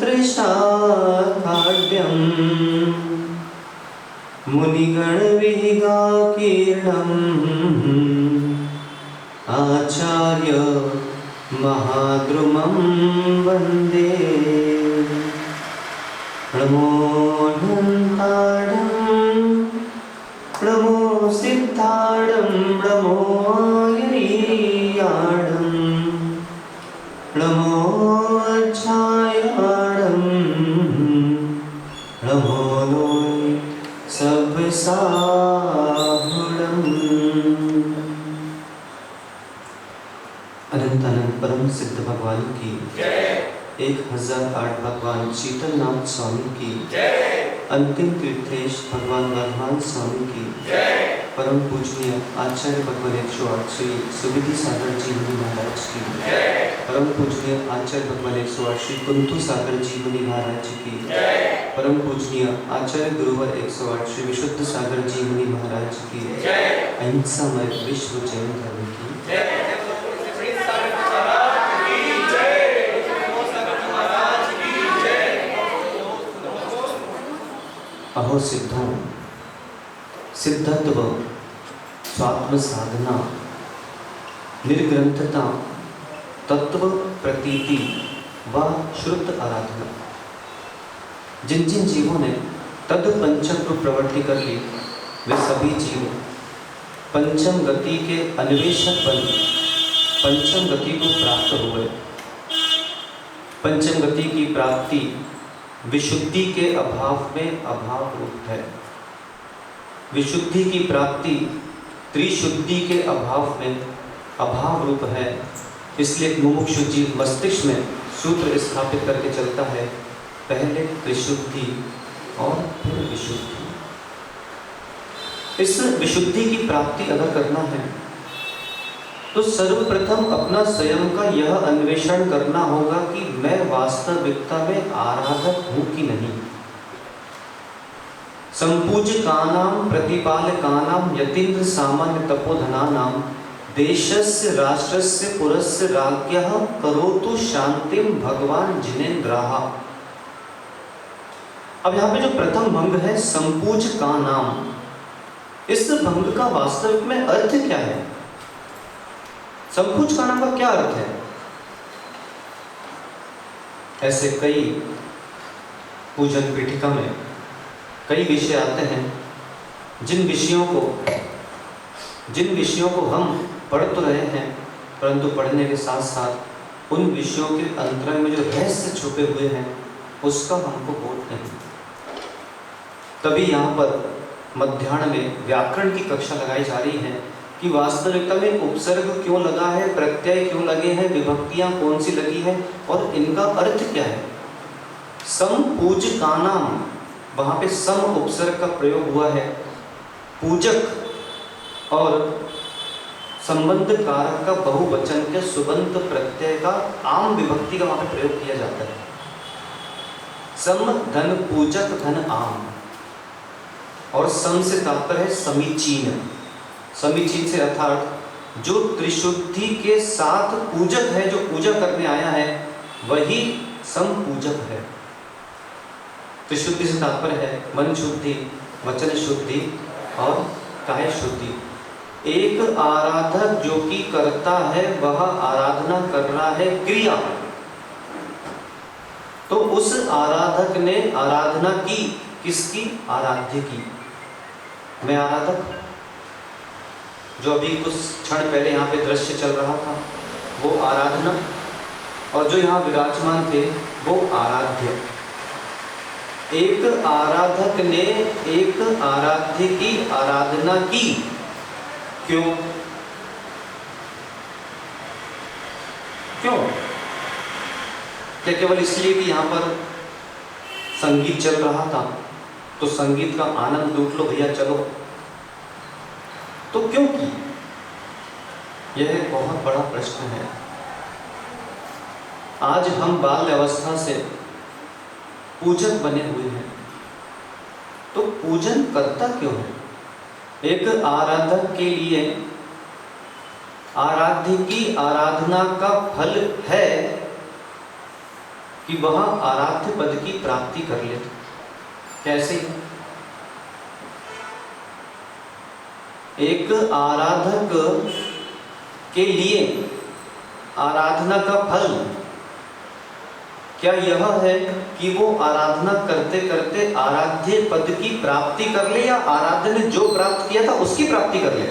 तृष्णाखाड्यं मुनिगणविहिगाकीर्णम् आचार्य महाद्रुमं वन्दे। नमो अनन्ताडं नमो सिद्धाडं नमो आयरीयाडं नमो अच्छायाडं नमो लोय सबसाहुडं। अनंत अनंत परम सिद्ध भगवान की 1008 भगवान शीतलनाथ स्वामी की अंतिम तीर्थेश भगवान वर्धमान स्वामी की परम पूजनीय आचार्य भगवान 108 श्री सुविधि सागर जी मुनि महाराज की परम पूजनीय आचार्य भगवान 108 श्री कुंतु सागर जी मुनि महाराज की परम पूजनीय आचार्य गुरुवर 108 श्री विशुद्ध सागर जी मुनि महाराज की अहिंसामय विश्व जैन धर्म की अहो सिद्धों, सिद्धत्व, स्वात्म साधना, निर्ग्रंथता, तत्व प्रतीति व शुद्ध आराधना, जिन जिन जीवों ने तद पंचम को प्रवृत्ति कर ली वे सभी जीव पंचम गति के अन्वेषक बन पंचम गति को प्राप्त हुए। पंचम गति की प्राप्ति विशुद्धि के अभाव में अभाव रूप है। विशुद्धि की प्राप्ति त्रिशुद्धि के अभाव में अभाव रूप है। इसलिए मुमुक्षु जीव मस्तिष्क में सूत्र स्थापित करके चलता है, पहले त्रिशुद्धि और फिर विशुद्धि। इस विशुद्धि की प्राप्ति अगर करना है तो सर्वप्रथम अपना स्वयं का यह अन्वेषण करना होगा कि मैं वास्तविकता में आराधक हूं कि नहीं। संपूज्यकानां प्रतिपालकानां यतीन्द्र सामान्य तपोधनानां देशस्य राष्ट्रस्य पुरस्य राज्ञः करोतु शांतिं भगवान जिनेन्द्राः। अब यहाँ पे जो प्रथम भंग है संपूज्यकानां, इस भंग का वास्तविक में अर्थ क्या है? संपूज्यकानां का क्या अर्थ है? ऐसे कई पूजन पीठिका में कई विषय आते हैं जिन विषयों को हम पढ़ तो रहे हैं, परंतु पढ़ने के साथ साथ उन विषयों के अंतरंग में जो रहस्य छुपे हुए हैं उसका हमको बोध नहीं। तभी यहाँ पर मध्याह्न में व्याकरण की कक्षा लगाई जा रही है कि वास्तविकता में उपसर्ग क्यों लगा है, प्रत्यय क्यों लगे हैं, विभक्तियां कौन सी लगी है और इनका अर्थ क्या है। संपूज्यकानां, वहां पे सम उपसर्ग का प्रयोग हुआ है। पूजक और संबंध कारक का बहुवचन के सुबंत प्रत्यय का आम विभक्ति का वहां पे प्रयोग किया जाता है। सम धन पूजक धन आम, और सम से तात्पर्य है समीचीन। समीचीन से अर्थात जो त्रिशुद्धि के साथ पूजक है, जो पूजा करने आया है वही समपूजक है। त्रिशुद्धि से तात्पर्य है मन शुद्धि, वचन शुद्धि और काय शुद्धि। एक आराधक जो कि करता है वह आराधना कर रहा है क्रिया, तो उस आराधक ने आराधना की, किसकी? आराध्य की। मैं आराधक, जो अभी कुछ क्षण पहले यहाँ पे दृश्य चल रहा था वो आराधना, और जो यहाँ विराजमान थे वो आराध्य। एक आराधक ने एक आराध्य की आराधना की। क्यों? क्यों? क्या केवल इसलिए कि यहाँ पर संगीत चल रहा था तो संगीत का आनंद लूट लो भैया चलो, तो क्यों की? यह बहुत बड़ा प्रश्न है। आज हम बाल्य अवस्था से पूजक बने हुए हैं, तो पूजन करता क्यों है? एक आराधक के लिए आराध्य की आराधना का फल है कि वह आराध्य पद की प्राप्ति कर ले। कैसे? एक आराधक के लिए आराधना का फल क्या यह है कि वो आराधना करते करते आराध्य पद की प्राप्ति कर ले, या आराध्य ने जो प्राप्त किया था उसकी प्राप्ति कर ले?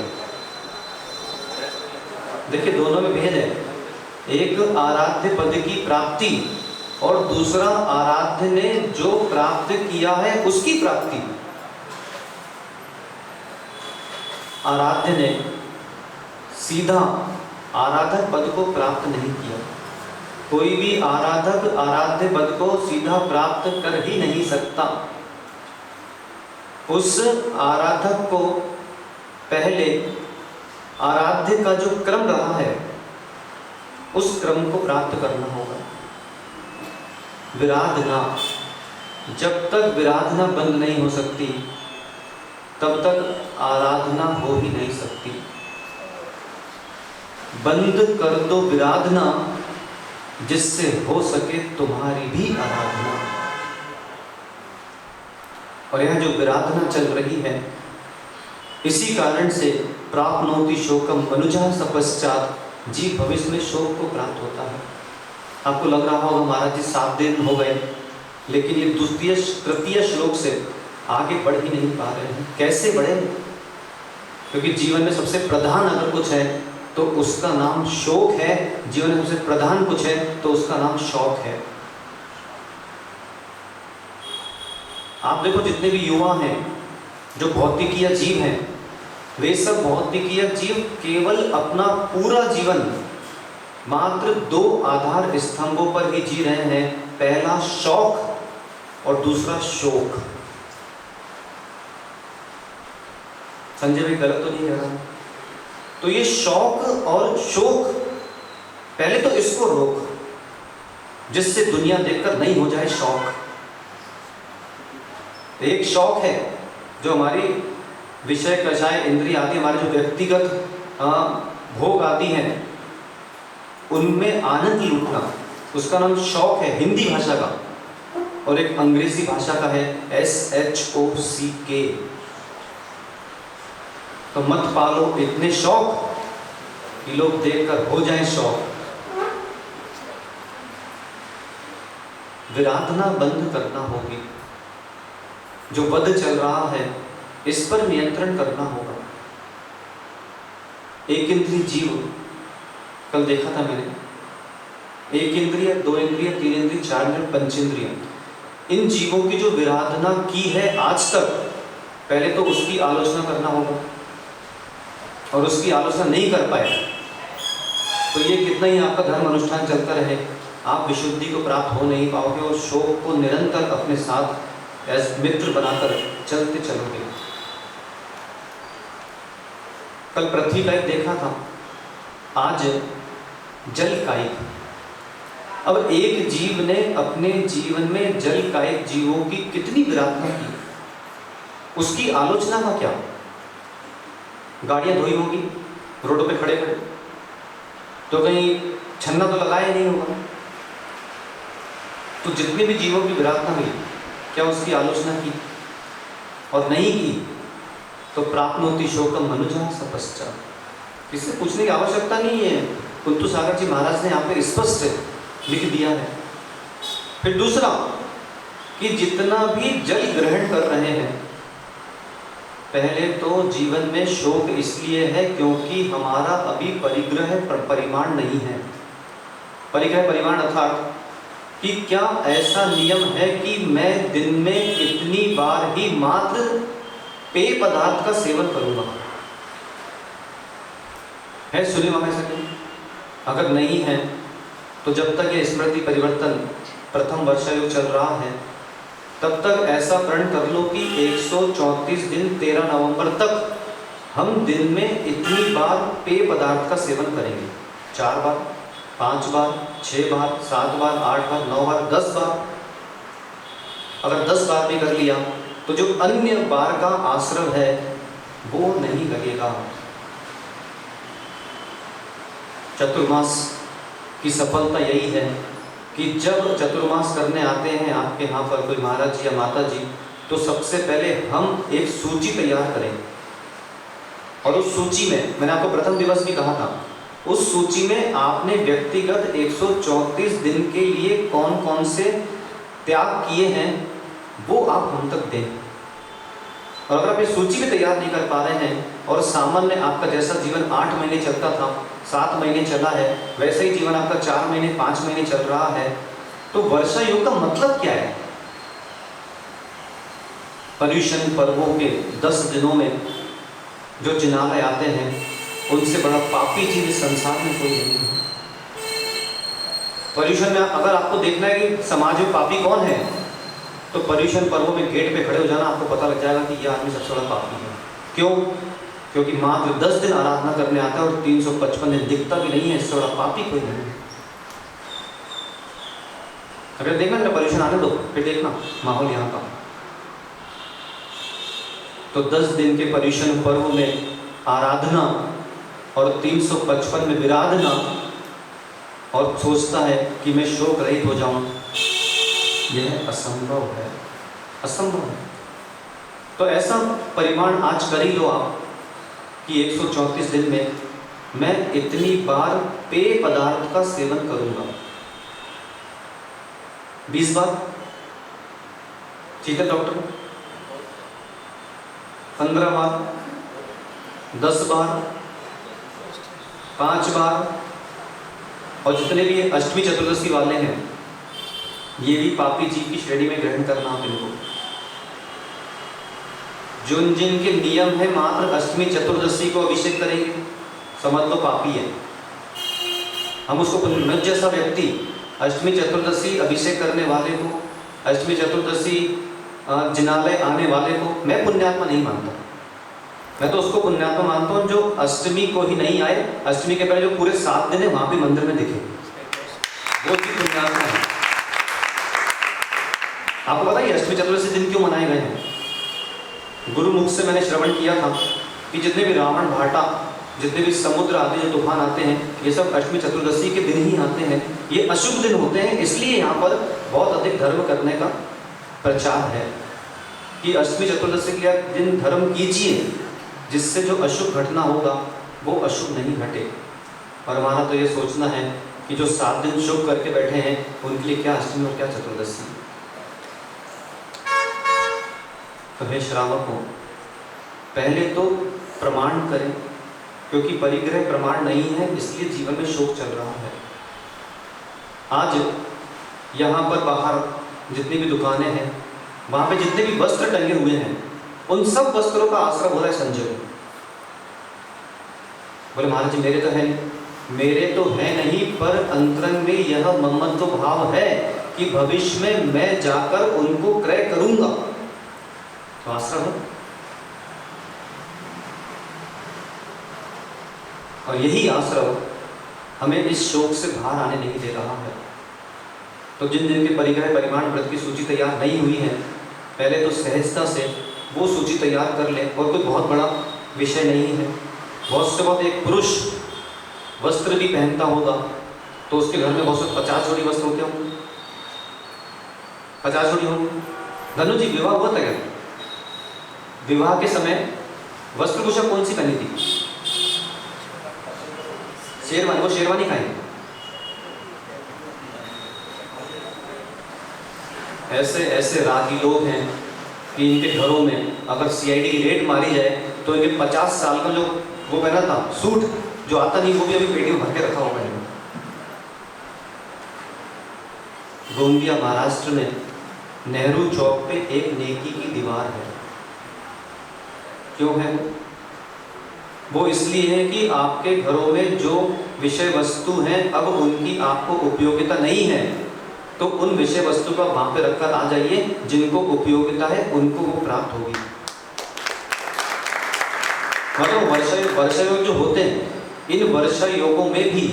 देखिए, दोनों में भेद है। एक आराध्य पद की प्राप्ति और दूसरा आराध्य ने जो प्राप्त किया है उसकी प्राप्ति। आराध्य ने सीधा आराधक पद को प्राप्त नहीं किया। कोई भी आराधक आराध्य पद को सीधा प्राप्त कर ही नहीं सकता। उस आराधक को पहले आराध्य का जो क्रम रहा है उस क्रम को प्राप्त करना होगा। विराधना, जब तक विराधना बंद नहीं हो सकती तब तक आराधना हो ही नहीं सकती। बंद कर दो विराधना, जिससे हो सके तुम्हारी भी आराधना। और यह जो विराधना चल रही है, इसी कारण से प्राप्नोति शोकम मनुजः स पश्चात्, जी भविष्य में शोक को प्राप्त होता है। आपको लग रहा होगा महाराज जी 7 दिन हो गए, लेकिन ये द्वितीय तृतीय श्लोक से आगे बढ़ ही नहीं पा रहे हैं। कैसे बढ़े? क्योंकि जीवन में सबसे प्रधान अगर कुछ है तो उसका नाम शोक है। जीवन में सबसे प्रधान कुछ है तो उसका नाम शौक है। आप देखो, जितने भी युवा हैं जो भौतिकीय जीव हैं, वे सब भौतिकीय जीव केवल अपना पूरा जीवन मात्र 2 आधार स्तंभों पर ही जी रहे हैं। पहला शौक और दूसरा शोक। संजय भाई गलत तो नहीं कह रहा? तो ये शौक और शोक, पहले तो इसको रोक, जिससे दुनिया देखकर नहीं हो जाए शौक। एक शौक है जो हमारी विषय कषाय इंद्रिय आदि, हमारे जो व्यक्तिगत भोग आदि हैं, उनमें आनंद लूटना, उसका नाम शौक है हिंदी भाषा का। और एक अंग्रेजी भाषा का है SHOCK। तो मत पालो इतने शौक कि लोग देखकर हो जाएं शौक। विराधना बंद करना होगी। जो वध चल रहा है इस पर नियंत्रण करना होगा। एक इंद्रिय जीव, कल देखा था मैंने, एक इंद्रिय, 2 इंद्रिय, 3 इंद्रिय, 4 इंद्रिय, 5 इंद्रिय, इन जीवों की जो विराधना की है आज तक, पहले तो उसकी आलोचना करना होगा। और उसकी आलोचना नहीं कर पाए तो ये कितना ही आपका धर्म अनुष्ठान चलता रहे, आप विशुद्धि को प्राप्त हो नहीं पाओगे और शोक को निरंतर अपने साथ एज मित्र बनाकर चलते चलोगे। कल पृथ्वी का एक देखा था, आज जल कायिक। अब एक जीव ने अपने जीवन में जल कायिक जीवों की कितनी विराधना की, उसकी आलोचना का क्या? गाड़ियां धोई होगी रोडों पे खड़े खड़े, तो कहीं छन्ना तो लगाया नहीं होगा। तो जितने भी जीवों की विराधना हुई, क्या उसकी आलोचना की? और नहीं की तो प्राप्नोति शोकम मनुजः स पश्चात्। किससे पूछने की आवश्यकता नहीं है, कुंतु सागर जी महाराज ने यहाँ पे स्पष्ट लिख दिया है। फिर दूसरा कि जितना भी जल ग्रहण कर रहे हैं, पहले तो जीवन में शोक इसलिए है क्योंकि हमारा अभी परिग्रह परिमाण नहीं है। परिग्रह परिमाण अर्थात कि क्या ऐसा नियम है कि मैं दिन में इतनी बार ही मात्र पेय पदार्थ का सेवन करूंगा? है सुनिए में सके? अगर नहीं है तो जब तक ये स्मृति परिवर्तन प्रथम वर्षायु चल रहा है, तब तक ऐसा प्रण कर लो कि 134 दिन 13 नवंबर तक हम दिन में इतनी बार पेय पदार्थ का सेवन करेंगे। 4 बार, 5 बार, 6 बार, 7 बार, 8 बार, 9 बार, 10 बार। अगर 10 बार भी कर लिया तो जो अन्य बार का आश्रम है वो नहीं लगेगा। चतुर्मास की सफलता यही है कि जब चतुर्मास करने आते हैं आपके यहाँ पर कोई महाराज जी या माता जी, तो सबसे पहले हम एक सूची तैयार करें, और उस सूची में, मैंने आपको प्रथम दिवस भी कहा था, उस सूची में आपने व्यक्तिगत 134 दिन के लिए कौन कौन से त्याग किए हैं वो आप हम तक दें। और अगर आप ये सूची भी तैयार नहीं कर पा रहे हैं और सामान्य आपका जैसा जीवन 8 महीने चलता था, 7 महीने चला है, वैसे ही जीवन आपका 4 महीने 5 महीने चल रहा है, तो वर्षा योग का मतलब क्या है? पर्युषण पर्वों के 10 दिनों में जो जिनालय आते हैं, उनसे बड़ा पापी चीज इस संसार में कोई नहीं है। पर्युषण में अगर आपको देखना है कि समाज में पापी कौन है, तो पर्युषण पर्वों में गेट पे खड़े हो जाना, आपको पता लग जाएगा कि यह आदमी सबसे बड़ा पापी है। क्यों? क्योंकि माँ जो 10 दिन आराधना करने आता है और 355 दिन दिखता भी नहीं है, इससे बड़ा पापी कोई नहीं है। अगर देखना जरा पर्युषण आने दो, फिर देखना माहौल यहाँ का। तो 10 दिन के पर्युषण पर्व में आराधना और 355 में विराधना, और सोचता है कि मैं शोक रहित हो जाऊं, यह असंभव है, असंभव है। तो ऐसा परिमाण आज कर ही लो आप कि 134 दिन में मैं इतनी बार पेय पदार्थ का सेवन करूंगा। 20 बार, ठीक है डॉक्टर? 15 बार, 10 बार, 5 बार, और जितने भी अष्टमी चतुर्दशी वाले हैं, ये भी पापी जीव की श्रेणी में ग्रहण करना आप इनको। जिन जिनके नियम है मात्र अष्टमी चतुर्दशी को अभिषेक करेंगे, समझ लो पापी है। हम उसको, मुझ जैसा व्यक्ति अष्टमी चतुर्दशी अभिषेक करने वाले को, अष्टमी चतुर्दशी जिनालय आने वाले को मैं पुण्यात्मा नहीं मानता। मैं तो उसको पुण्यात्मा मानता हूँ जो अष्टमी को ही नहीं आए, अष्टमी के पहले जो पूरे 7 दिन है वहां भी मंदिर में दिखे, वो भी पुण्यात्मा है। आपको पता है अष्टमी चतुर्दशी दिन क्यों मनाए गए हैं? गुरुमुख से मैंने श्रवण किया था कि जितने भी रावण भाटा, जितने भी समुद्र आदि जो तूफान आते हैं, ये सब अष्टमी चतुर्दशी के दिन ही आते हैं। ये अशुभ दिन होते हैं, इसलिए यहाँ पर बहुत अधिक धर्म करने का प्रचार है कि अष्टमी चतुर्दशी के दिन धर्म कीजिए, जिससे जो अशुभ घटना होगा वो अशुभ नहीं घटे। और हमारा तो ये सोचना है कि जो 7 दिन शुभ करके बैठे हैं, उनके लिए क्या अष्टमी और क्या चतुर्दशी। तो हे श्रावकों, पहले तो प्रमाण करें, क्योंकि परिग्रह प्रमाण नहीं है, इसलिए जीवन में शोक चल रहा है। आज यहाँ पर बाहर जितनी भी दुकानें हैं, वहाँ पे जितने भी वस्त्र टंगे हुए हैं, उन सब वस्त्रों का आश्रय हो रहा है संजय। बोले महाराज जी मेरे तो है नहीं, मेरे तो है नहीं, पर अंतरंग में यह ममत्व भाव है कि भविष्य में मैं जाकर उनको क्रय करूंगा, तो आश्रम है। और यही आश्रम हमें इस शोक से बाहर आने नहीं दे रहा है। तो जिन जिन के परिग्रह परिमाण व्रत की सूची तैयार नहीं हुई है, पहले तो सहजता से वो सूची तैयार कर लें, और कोई बहुत बड़ा विषय नहीं है। बहुत से बहुत एक पुरुष वस्त्र भी पहनता होगा, तो उसके घर में बहुत से 50 जोड़ी वस्त्र होते होंगे, 50 जोड़ी होंगे। धनु जी विवाह हुआ था क्या? विवाह के समय वस्त्रभूषा कौन सी पहनी थी? शेरवानी। वो शेरवानी खाएंगे। ऐसे ऐसे रागी लोग हैं कि इनके घरों में अगर सीआईडी की रेड मारी जाए तो इनके 50 साल का जो वो पहना था सूट जो आता नहीं, वो भी अभी पेटी में भर के रखा हुआ है। गोंदिया महाराष्ट्र में नेहरू चौक पे एक नेकी की दीवार है। क्यों है वो? इसलिए है कि आपके घरों में जो विषय वस्तु हैं, अब उनकी आपको उपयोगिता नहीं है, तो उन विषय वस्तु का वहां पे रखकर आ जाइए, जिनको उपयोगिता है उनको वो प्राप्त होगी। मतलब वर्षा योग जो होते हैं, इन वर्षा योगों में भी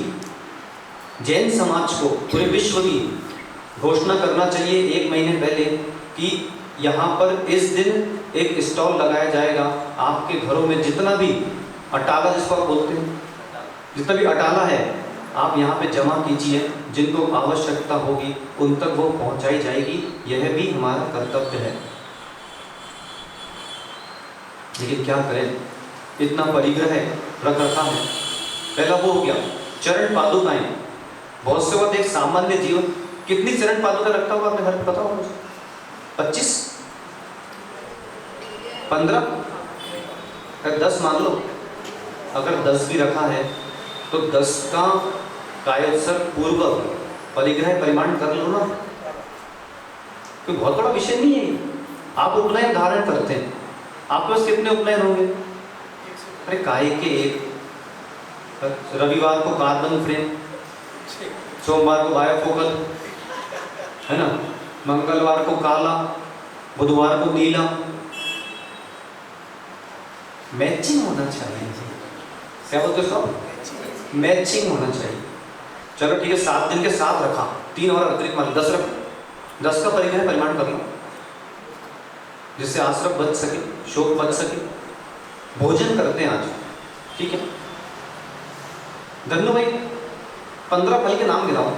जैन समाज को, पूरे विश्व की घोषणा करना चाहिए 1 महीने पहले कि यहाँ पर इस दिन एक स्टॉल लगाया जाएगा। आपके घरों में जितना भी अटाला, जिसको आप बोलते हैं, जितना भी अटाला है, आप यहाँ पे जमा कीजिए, जिनको आवश्यकता होगी उन तक वो पहुँचाई जाएगी, यह भी हमारा कर्तव्य है। लेकिन क्या करें, इतना परिग्रह रख रखा है। पहला वो हो गया चरण पादुकाएं। बहुत से वक्त एक सामान्य जीवन कितनी चरण पादुका रखता होगा आपने घर पे, पता होगा? 25, 15, 10 मान लो। अगर 10 भी रखा है तो 10 का कायोत्सर्ग पूर्वक परिग्रह परिमाण कर लो ना, कोई बहुत बड़ा विषय नहीं है। आप उपनयन धारण करते हैं, आपके पास कितने उपनयन होंगे? अरे काय के एक, रविवार को कार्बन फ्रेम, सोमवार को बायोफोकल, है ना, मंगलवार को काला, बुधवार को नीला। मैचिंग होना चाहिए। क्या बोलते हो सब? मैचिंग होना चाहिए। चलो ठीक है, 7 दिन के 7 रखा, 3 और अतिरिक्त मान 10 रखो, 10 का परिग्रह परिमाण कर लो, जिससे आश्रम बच सके, शोक बच सके। भोजन करते हैं आज, ठीक है। धन्नु भाई 15 फल के नाम गिनाओ।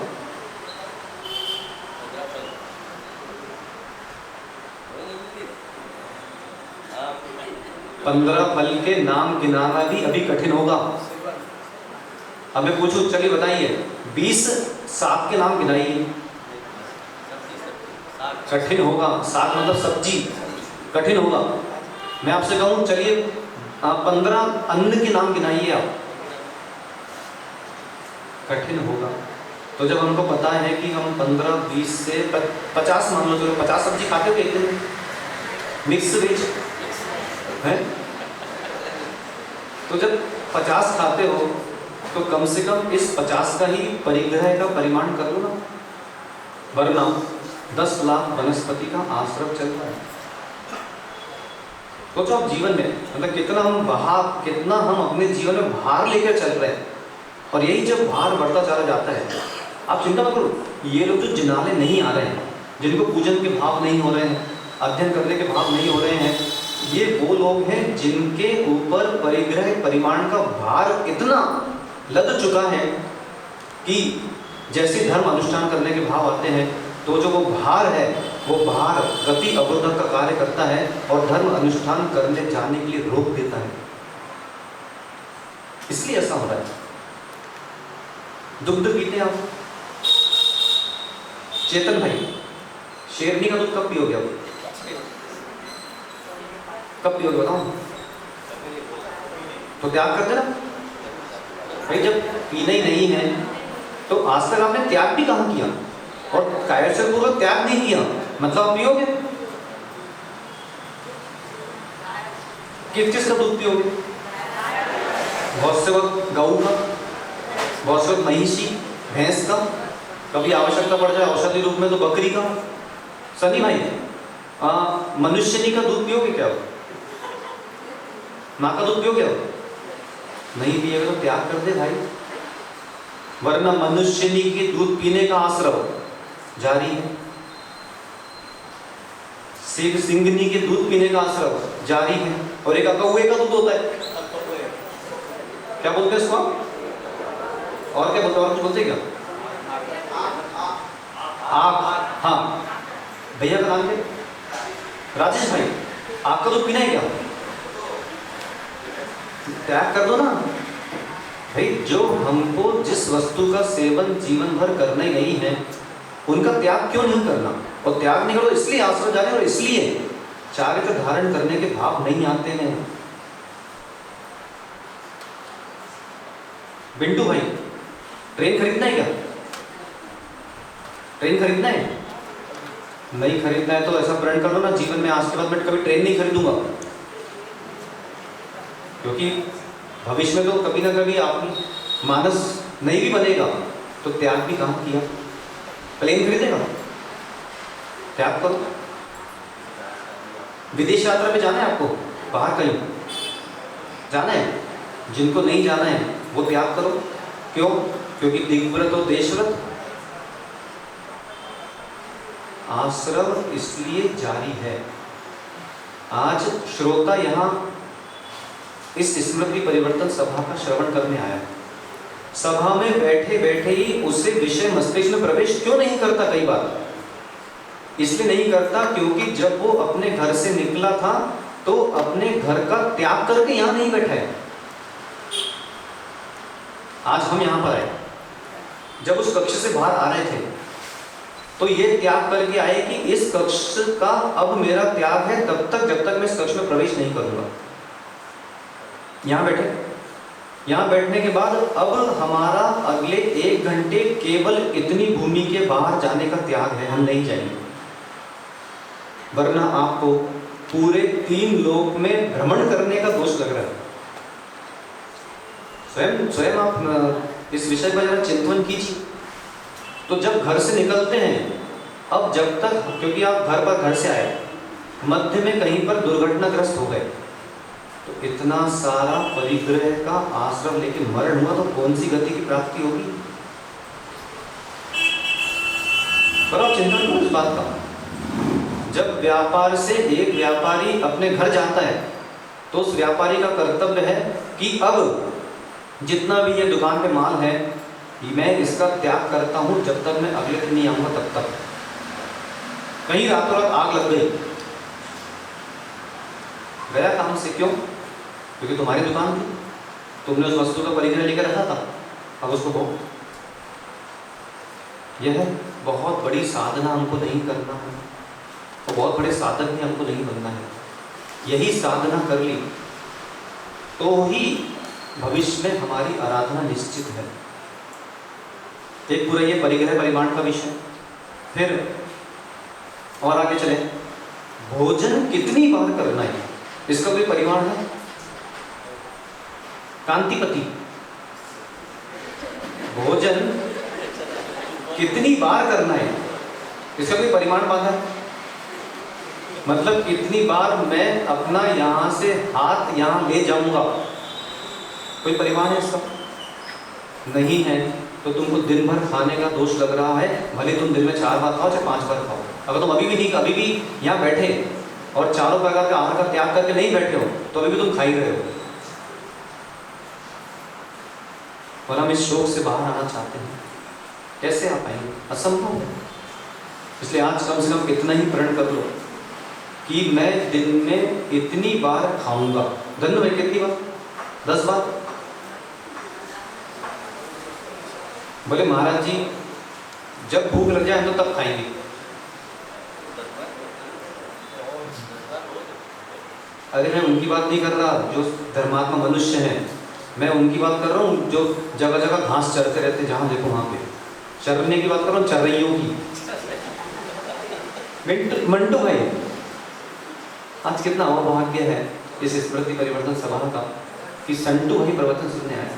15 फल के नाम गिनाना भी अभी कठिन होगा। अब मैं पूछूं, चलिए बताइए, 20 साग के नाम गिनाइए। कठिन होगा। साग मतलब सब्जी, कठिन होगा। मैं आपसे कहूं चलिए 15 अन्न के नाम गिनाइए आप, कठिन होगा। तो जब हमको पता है कि हम 15, 20 से 50 मान लो, चलो 50 सब्जी खाते हो एक दिन, मिक्स वेज है, तो जब 50 खाते हो तो कम से कम इस 50 का ही परिग्रह का परिमाण कर लो ना, वरना 10 लाख वनस्पति का आश्रम चल रहा है। तो आप जीवन में मतलब कितना हम अपने जीवन में भार लेकर चल रहे हैं, और यही जब भार बढ़ता चला जाता है, आप चिंता मत करो, ये लोग जो जिनाले नहीं आ रहे हैं, जिनको पूजन के भाव नहीं हो रहे हैं, अध्ययन करने के भाव नहीं हो रहे हैं, ये वो लोग हैं जिनके ऊपर परिग्रह परिमाण का भार इतना लद चुका है कि जैसे धर्म अनुष्ठान करने के भाव आते हैं, तो जो वो भार है, वो भार गति अवरोधक का कार्य करता है और धर्म अनुष्ठान करने जाने के लिए रोक देता है। इसलिए ऐसा हो रहा है। दुग्ध पीते हैं आप? चेतन भाई, शेरनी का दूध कब पियोगे आप? कब पियोगे बताओ? तो त्याग करते ना भाई, जब पीना ही नहीं है तो आज तक आपने त्याग भी कहाँ किया, और कायरशर पूर्वक त्याग नहीं किया, मतलब आप पियोगे किस चीज का दूध पियोगे? बहुत से वक्त गऊ का, बहुत से वक्त महिषी भैंस का, कभी आवश्यकता पड़ जाए औषधि रूप में तो बकरी का। सनी भाई मनुष्यनी का दूध पियोगे क्या? माँ का दूध पियोगे? नहीं पिएगा तो त्याग कर दे भाई, वरना मनुष्यनी के दूध पीने का आश्रम जारी है, सिंगनी के दूध पीने का आश्रम जारी है, और एक कौवे का दूध होता है, क्या बोलते हैं इसको? और क्या बोलते हैं? और कुछ बोलते हैं क्या? आग। हाँ भैया का नाम क्या? राजेश भाई, आग का दूध पीना है क्या? त्याग कर दो ना भाई। जो हमको जिस वस्तु का सेवन जीवन भर करना ही नहीं है, उनका त्याग क्यों नहीं करना? और त्याग नहीं करो इसलिए आश्रम जाने, और इसलिए चारित्र धारण करने के भाव नहीं आते हैं। बिंटू भाई, ट्रेन खरीदना है क्या? ट्रेन खरीदना है? नहीं खरीदना है तो ऐसा प्रण कर लो ना, जीवन में आज के बाद मैं कभी ट्रेन नहीं खरीदूंगा, क्योंकि भविष्य में तो कभी ना कभी आप मानस नहीं भी बनेगा, तो त्याग भी कहाँ किया? प्लेन खरीदेगा? त्याग करो। विदेश यात्रा पे जाना है आपको, बाहर कहीं जाना है, जिनको नहीं जाना है वो त्याग करो। क्यों? क्योंकि दिग्व्रत और देशव्रत आश्रम इसलिए जारी है। आज श्रोता यहाँ इस स्मृति परिवर्तन सभा का श्रवण करने आया है, सभा में बैठे बैठे ही उससे विषय मस्तिष्क में प्रवेश क्यों नहीं करता? कई बार इसलिए नहीं करता क्योंकि जब वो अपने घर से निकला था तो अपने घर का त्याग करके यहां नहीं बैठा है। आज हम यहां पर आए, जब उस कक्ष से बाहर आ रहे थे तो ये त्याग करके आए कि इस कक्ष का अब मेरा त्याग है तब तक जब तक मैं इस कक्ष में प्रवेश नहीं करूंगा। यहां बैठे, यहां बैठने के बाद अब हमारा अगले 1 घंटे केवल इतनी भूमि के बाहर जाने का त्याग है, हम नहीं जाएंगे। वरना आपको पूरे 3 लोक में भ्रमण करने का दोष लग रहा है। स्वयं आप इस विषय पर जरा चिंतन कीजिए। तो जब घर से निकलते हैं, अब जब तक, क्योंकि आप घर से आए, मध्य में कहीं पर दुर्घटनाग्रस्त हो गए तो इतना सारा परिग्रह का आश्रम लेके मरण हुआ तो कौन सी गति की प्राप्ति होगी? पर आप चिंतन करो इस बात का। जब व्यापार से एक व्यापारी अपने घर जाता है तो उस व्यापारी का कर्तव्य है कि अब जितना भी ये दुकान पे माल है मैं इसका त्याग करता हूं जब तक मैं अगले दिन नहीं आऊंगा तब तक। कहीं रातों रात आग लग गई, गया काम से, क्यों? क्योंकि तुम्हारी दुकान थी, तुमने उस वस्तु का परिग्रह लेकर रखा था, अब उसको भोग। यह बहुत बड़ी साधना हमको नहीं करना है और बहुत बड़े साधक भी हमको नहीं बनना है। यही साधना कर ली तो ही भविष्य में हमारी आराधना निश्चित है। एक पूरा ये परिग्रह परिमाण का विषय। फिर और आगे चले, भोजन कितनी बार करना है, इसका कोई परिमाण है? कांतिपति, भोजन कितनी बार करना है, इसका कोई परिमाण बांधा है? मतलब कितनी बार मैं अपना यहां से हाथ यहां ले जाऊंगा, कोई परिमाण है इसका? नहीं है। तो तुमको दिन भर खाने का दोष लग रहा है, भले तुम दिन में 4 बार खाओ चाहे 5 बार खाओ। अगर तुम अभी भी यहाँ बैठे और चारों प्रकार के आहार का त्याग करके नहीं बैठे हो तो अभी भी तुम खा ही रहे हो। और हम इस शोक से बाहर आना चाहते हैं, कैसे आ पाएंगे? असंभव है। इसलिए आज कम से कम इतना ही प्रण कर लो कि मैं दिन में इतनी बार खाऊंगा। दिन में कितनी बार? 10 बार। बोले महाराज जी जब भूख लग जाए तो तब खाएंगे। अरे मैं उनकी बात नहीं कर रहा जो धर्मात्मा मनुष्य हैं, मैं उनकी बात कर रहा हूँ जो जगह जगह घास चरते रहते, जहाँ देखो वहाँ पे चरने की बात कर रहा हूँ, चर्रइयों की। मंटू भाई, आज कितना अभाग्य है इस स्मृति परिवर्तन सभा का कि संटू भाई प्रवचन सुनने आए।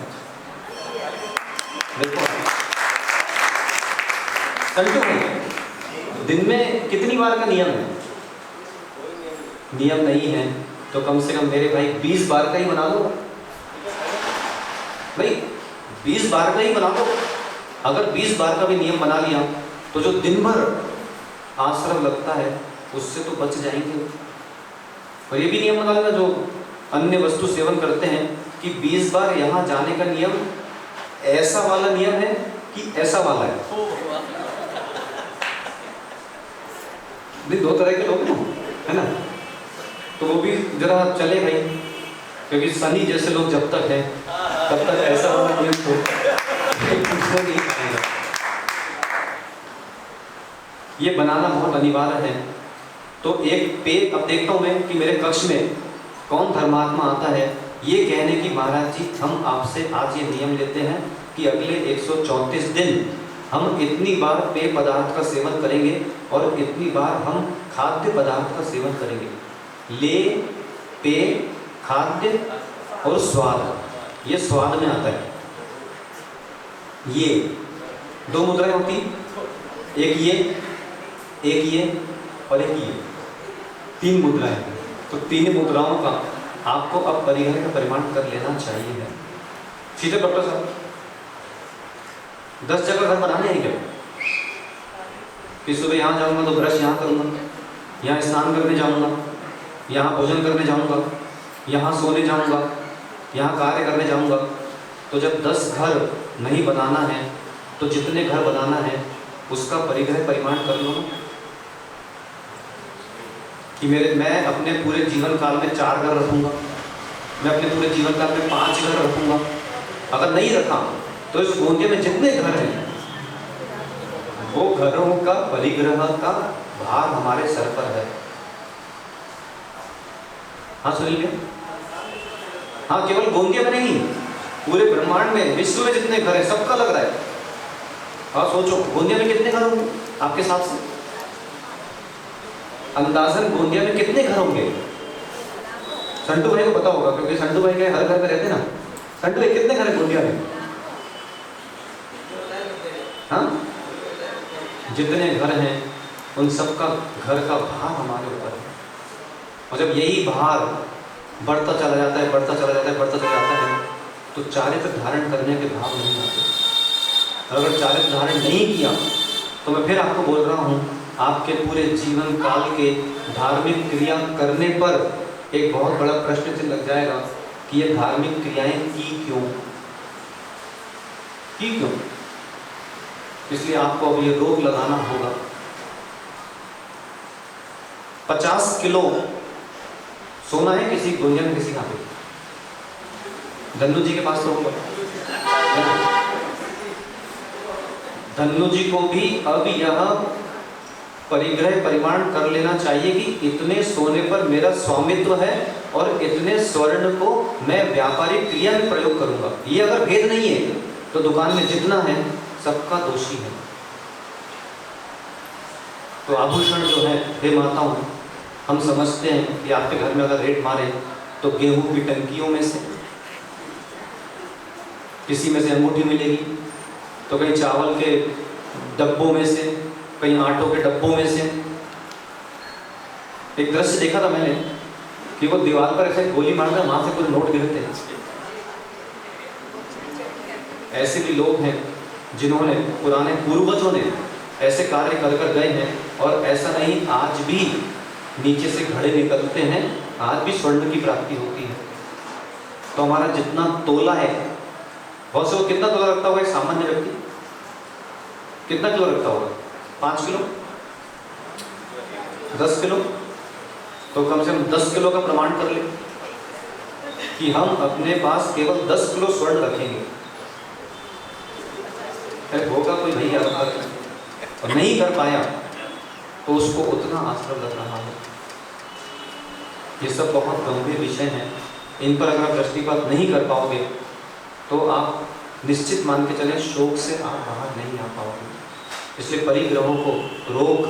देखो संटू भाई, दिन में कितनी बार का नियम है? नियम नहीं है तो कम से कम मेरे भाई 20 बार का ही बना लो भाई, 20 बार का ही बना लो। अगर 20 बार का भी नियम बना लिया तो जो दिन भर आश्रम लगता है उससे तो बच जाएंगे। और ये भी नियम बना लेना जो अन्य वस्तु सेवन करते हैं कि 20 बार यहाँ जाने का नियम ऐसा वाला नियम है कि ऐसा वाला है। दो तरह के लोग है ना, तो वो भी जरा चले भाई, क्योंकि शनि जैसे लोग जब तक है तब तक ऐसा वाला नियम तो नहीं खाएगा। ये बनाना बहुत अनिवार्य है। तो एक पे अब देखता हूँ मैं कि मेरे कक्ष में कौन धर्मात्मा आता है ये कहने की, महाराज जी हम आपसे आज ये नियम लेते हैं कि अगले 134 दिन हम इतनी बार पेय पदार्थ का सेवन करेंगे और इतनी बार हम खाद्य पदार्थ का सेवन करेंगे। ले, पेय, खाद्य और स्वाद, ये स्वाद में आता है। ये 2 मुद्राएं होती, एक ये और एक ये, 3 मुद्राएं। तो 3 मुद्राओं का आपको अब परिग्रह का परिमाण कर लेना चाहिए है। ठीक है डॉक्टर साहब, 10 जगह घर बनाने हैं क्या कि सुबह यहाँ जाऊँगा तो ब्रश यहाँ करूँगा, यहाँ स्नान करने जाऊँगा, यहाँ भोजन करने जाऊँगा, यहाँ सोने जाऊँगा, यहाँ कार्य करने जाऊँगा। तो जब 10 घर नहीं बनाना है तो जितने घर बनाना है उसका परिग्रह परिमाण कर लो ना, कि मैं अपने पूरे जीवन काल में 4 घर रखूंगा, मैं अपने पूरे जीवन काल में 5 घर रखूंगा। अगर नहीं रखा तो इस गोंदिया में जितने घर हैं वो घरों का परिग्रह का भार हमारे सर पर है। हाँ सुनिए, हाँ केवल गोंदिया में नहीं, पूरे ब्रह्मांड में, विश्व में जितने घर हैं सबका लग रहा है। हाँ सोचो, गोंदिया में कितने घर होंगे आपके हिसाब से? अंदाजन गोंदिया में कितने घर होंगे? संटू भाई को पता होगा क्योंकि संटू भाई के हर घर में रहते ना। संटू भाई कितने घर है गोंदिया में? हाँ, जितने घर हैं उन सबका घर का भार हमारे ऊपर है। और जब यही भार बढ़ता चला जाता है, बढ़ता चला जाता है, बढ़ता चला जाता है, तो चारित्र धारण करने के भाव नहीं आते। अगर चारित्र धारण नहीं किया तो मैं फिर आपको बोल रहा हूँ, आपके पूरे जीवन काल के धार्मिक क्रिया करने पर एक बहुत बड़ा प्रश्न चिन्ह लग जाएगा कि ये धार्मिक क्रियाएं की क्यों? इसलिए आपको अब ये रोक लगाना होगा। 50 किलो सोना है किसी गोंदिया में, किसी का पे? धन्नू जी के पास तो होगा। धन्नू जी को भी अब यह परिग्रह परिमाण कर लेना चाहिए कि इतने सोने पर मेरा स्वामित्व है और इतने स्वर्ण को मैं व्यापारिक क्रिया में प्रयोग करूंगा। ये अगर भेद नहीं है तो दुकान में जितना है सबका दोषी है। तो आभूषण जो है, हे माताओं, हम समझते हैं कि आपके घर में अगर रेट मारे तो गेहूं की टंकियों में से किसी में से अंगूठी मिलेगी, तो कहीं चावल के डब्बों में से, कहीं आटों के डब्बों में से। एक दृश्य देखा था मैंने कि वो दीवार पर ऐसे गोली मारता है, वहां से कुछ नोट गिरते हैं। ऐसे भी लोग हैं जिन्होंने, पुराने पूर्वजों ने ऐसे कार्य कर कर गए हैं। और ऐसा नहीं, आज भी नीचे से घड़े निकलते हैं, आज भी स्वर्ण की प्राप्ति होती है। तो हमारा जितना तोला है, बहुत से वो कितना तोला रखता होगा एक सामान्य व्यक्ति? कितना किलो रखता होगा? 5 किलो, 10 किलो? तो कम से कम 10 किलो का प्रमाण कर ले कि हम अपने पास केवल 10 किलो स्वर्ण रखेंगे। होगा कोई नहीं और नहीं कर पाया तो उसको उतना आश्रम लग रहा है। ये सब बहुत गंभीर विषय हैं। इन पर अगर आप दृष्टिपात नहीं कर पाओगे तो आप निश्चित मान के चले शोक से आप बाहर नहीं आ पाओगे। इसलिए परिग्रहों को रोक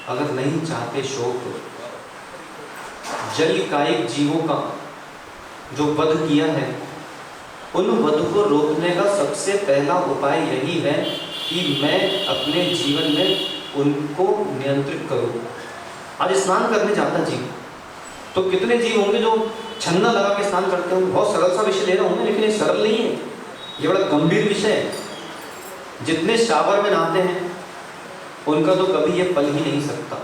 अगर नहीं चाहते शोक, जल कायिक जीवों का जो वध किया है, उन वध को रोकने का सबसे पहला उपाय यही है कि मैं अपने जीवन में उनको नियंत्रित करूं। आज स्नान करने जाता जीव, तो कितने जीव होंगे जो छन्ना लगा के स्नान करते होंगे। बहुत सरल सा विषय ले रहा हूँ, लेकिन ये सरल नहीं है, ये बड़ा गंभीर विषय है। जितने शावर में नहाते हैं उनका तो कभी ये पल ही नहीं सकता।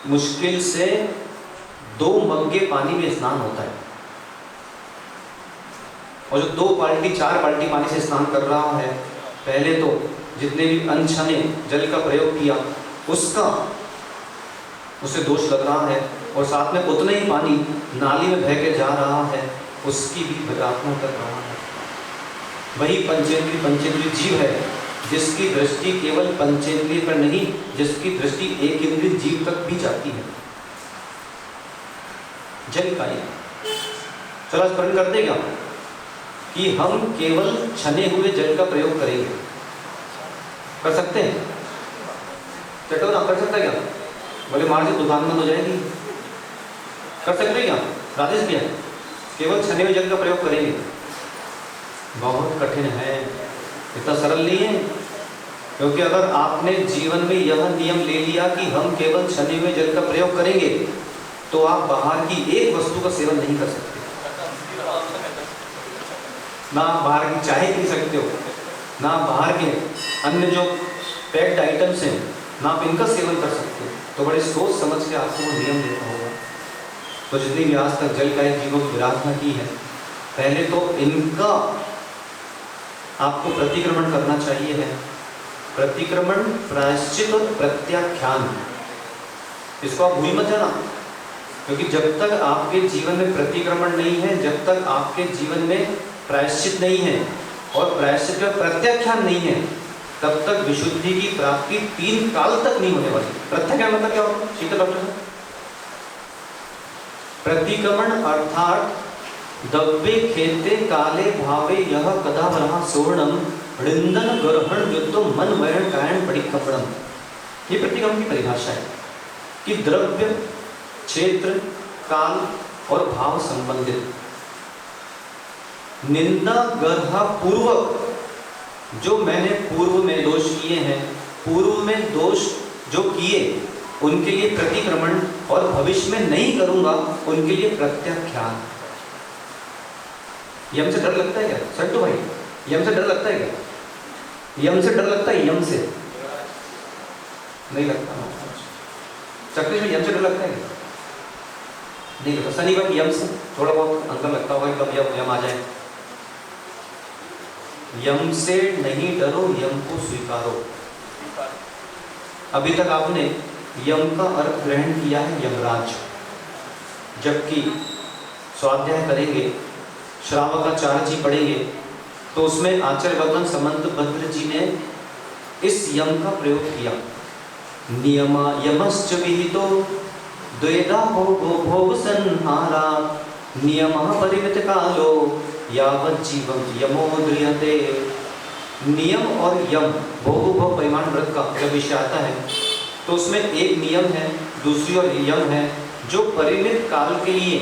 मुश्किल से 2 मग्गे पानी में स्नान होता है, और जो 2 बाल्टी 4 बाल्टी पानी से स्नान कर रहा है, पहले तो जितने भी अनछने जल का प्रयोग किया उसका उसे दोष लग रहा है, और साथ में उतना ही पानी नाली में बह के जा रहा है उसकी भी प्रार्थना कर रहा है। वही पंचेंद्रिय जीव है जिसकी दृष्टि केवल पंचेंद्रिय पर नहीं, जिसकी दृष्टि एक इंद्रिय जीव तक भी जाती है। जल का चलो स्मरण करते क्या कि हम केवल छने हुए जल का प्रयोग करेंगे। कर सकते हैं? चटो ना, कर सकता है क्या? बोले मार जी दुकान बंद हो जाएगी। कर सकते हैं क्या? राजेश भैया, केवल छने हुए जल का प्रयोग करेंगे। बहुत कठिन है, इतना सरल नहीं है। क्योंकि अगर आपने जीवन में यह नियम ले लिया कि हम केवल छने हुए जल का प्रयोग करेंगे, तो आप बाहर की एक वस्तु का सेवन नहीं कर सकते। ना आप बाहर की चाय पी सकते हो, ना आप बाहर के अन्य जो पैक्ड आइटम्स हैं, ना आप इनका सेवन कर सकते हो। तो बड़े सोच समझ के आपको वो नियम लेना होगा। तो जितनी भी आज तक जलकाय जीवों की विराधना की है, पहले तो इनका आपको प्रतिक्रमण करना चाहिए है। प्रतिक्रमण, प्रायश्चित और प्रत्याख्यान, इसको आप भूल मत जाना, क्योंकि जब तक आपके जीवन में प्रतिक्रमण नहीं है, जब तक आपके जीवन में प्रायश्चित नहीं है और प्रायश्चित का प्रत्याख्यान नहीं है, तब तक विशुद्धि की प्राप्ति 3 काल तक नहीं होने वाली। प्रत्याख्यान मतलब क्या होता है शीतल डॉक्टर साहब? प्रतिक्रमण अर्थात दब्बे खेते काले भावे यह कदा बरहा सोर्णम वृंदन गर्भण युद्धो मन वैरण कायण परिकपणम। ये प्रतिक्रमण की परिभाषा है कि द्रव्य, क्षेत्र, काल और भाव संबंधित निंदा गर्हा पूर्वक जो मैंने पूर्व में दोष किए हैं, पूर्व में दोष जो किए उनके लिए प्रतिक्रमण और भविष्य में नहीं करूंगा उनके लिए प्रत्याख्यान। यम से डर लगता है क्या सट्टू भाई? यम से डर लगता है क्या? यम से डर लगता है? यम से नहीं लगता। चक्री में यम से डर लगता है क्या? नहीं लगता। शनिवार यम से थोड़ा बहुत अंतर लगता होगा, कब यम आ जाए। यम से नहीं डरो, यम को स्वीकारो। अभी तक आपने यम का अर्थ ग्रहण किया है यमराज, जबकि स्वाध्याय करेंगे, श्रावकाचार्य जी पढ़ेंगे, तो उसमें आचार्य भगवान समंत भद्र जी ने इस यम का प्रयोग किया। नियमा यमश्च विहितो द्वेधा भोगो भोग संहारा नियमः परिमित कालो यावत् जीवम यमो द्रियते। नियम और यम, भोगो भोग परिमाण व्रत का जब विषय आता है तो उसमें एक नियम है, दूसरी और यम है। जो परिमित काल के लिए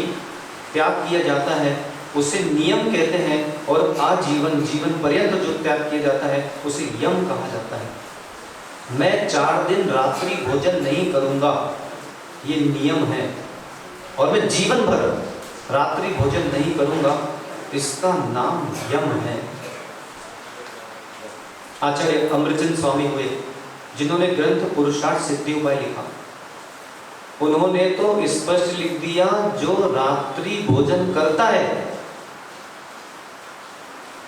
त्याग किया जाता है उसे नियम कहते हैं, और आजीवन जीवन पर्यंत जो त्याग किया जाता है उसे यम कहा जाता है। मैं 4 दिन रात्रि भोजन नहीं करूंगा, ये नियम है, और मैं जीवन भर रात्रि भोजन नहीं करूंगा, इसका नाम यम है। आचार्य अमृतचंद स्वामी हुए जिन्होंने ग्रंथ पुरुषार्थ सिद्धि उपाय लिखा, उन्होंने तो स्पष्ट लिख दिया जो रात्रि भोजन करता है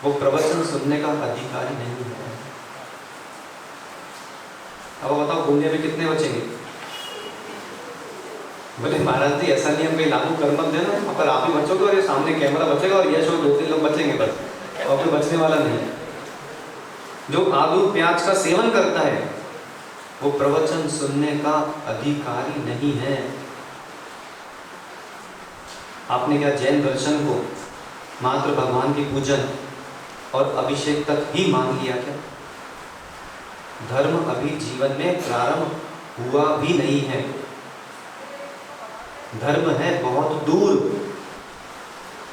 वो प्रवचन सुनने का अधिकारी नहीं है। अब बताओ दुनिया में कितने बचेंगे? बोले महाराज जी ऐसा नियम कहीं लागू कर मत देना, पर आप ही बचोगे और ये सामने कैमरा बचेगा और ये शो 2-3 लोग बचेंगे बस, और कोई बचने वाला नहीं है। जो आलू प्याज का सेवन करता है वो प्रवचन सुनने का अधिकारी नहीं है। आपने क्या जैन दर्शन को मात्र भगवान की पूजन और अभिषेक तक ही मान लिया क्या? धर्म अभी जीवन में प्रारंभ हुआ भी नहीं है, धर्म है बहुत दूर,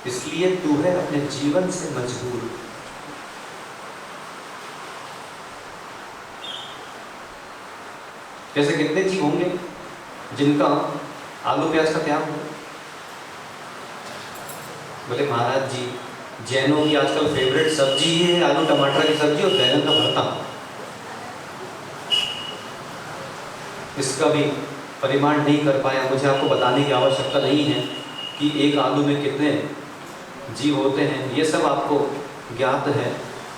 इसलिए तू है अपने जीवन से मजबूर। जैसे कितने जीव होंगे जिनका आलू प्याज का त्याग हो? बोले महाराज जी जैनों की आजकल फेवरेट सब्जी है आलू टमाटर की सब्जी और बैंगन का भरता। इसका भी परिमाण नहीं कर पाया, मुझे आपको बताने की आवश्यकता नहीं है कि एक आलू में कितने जीव होते हैं, ये सब आपको ज्ञात है।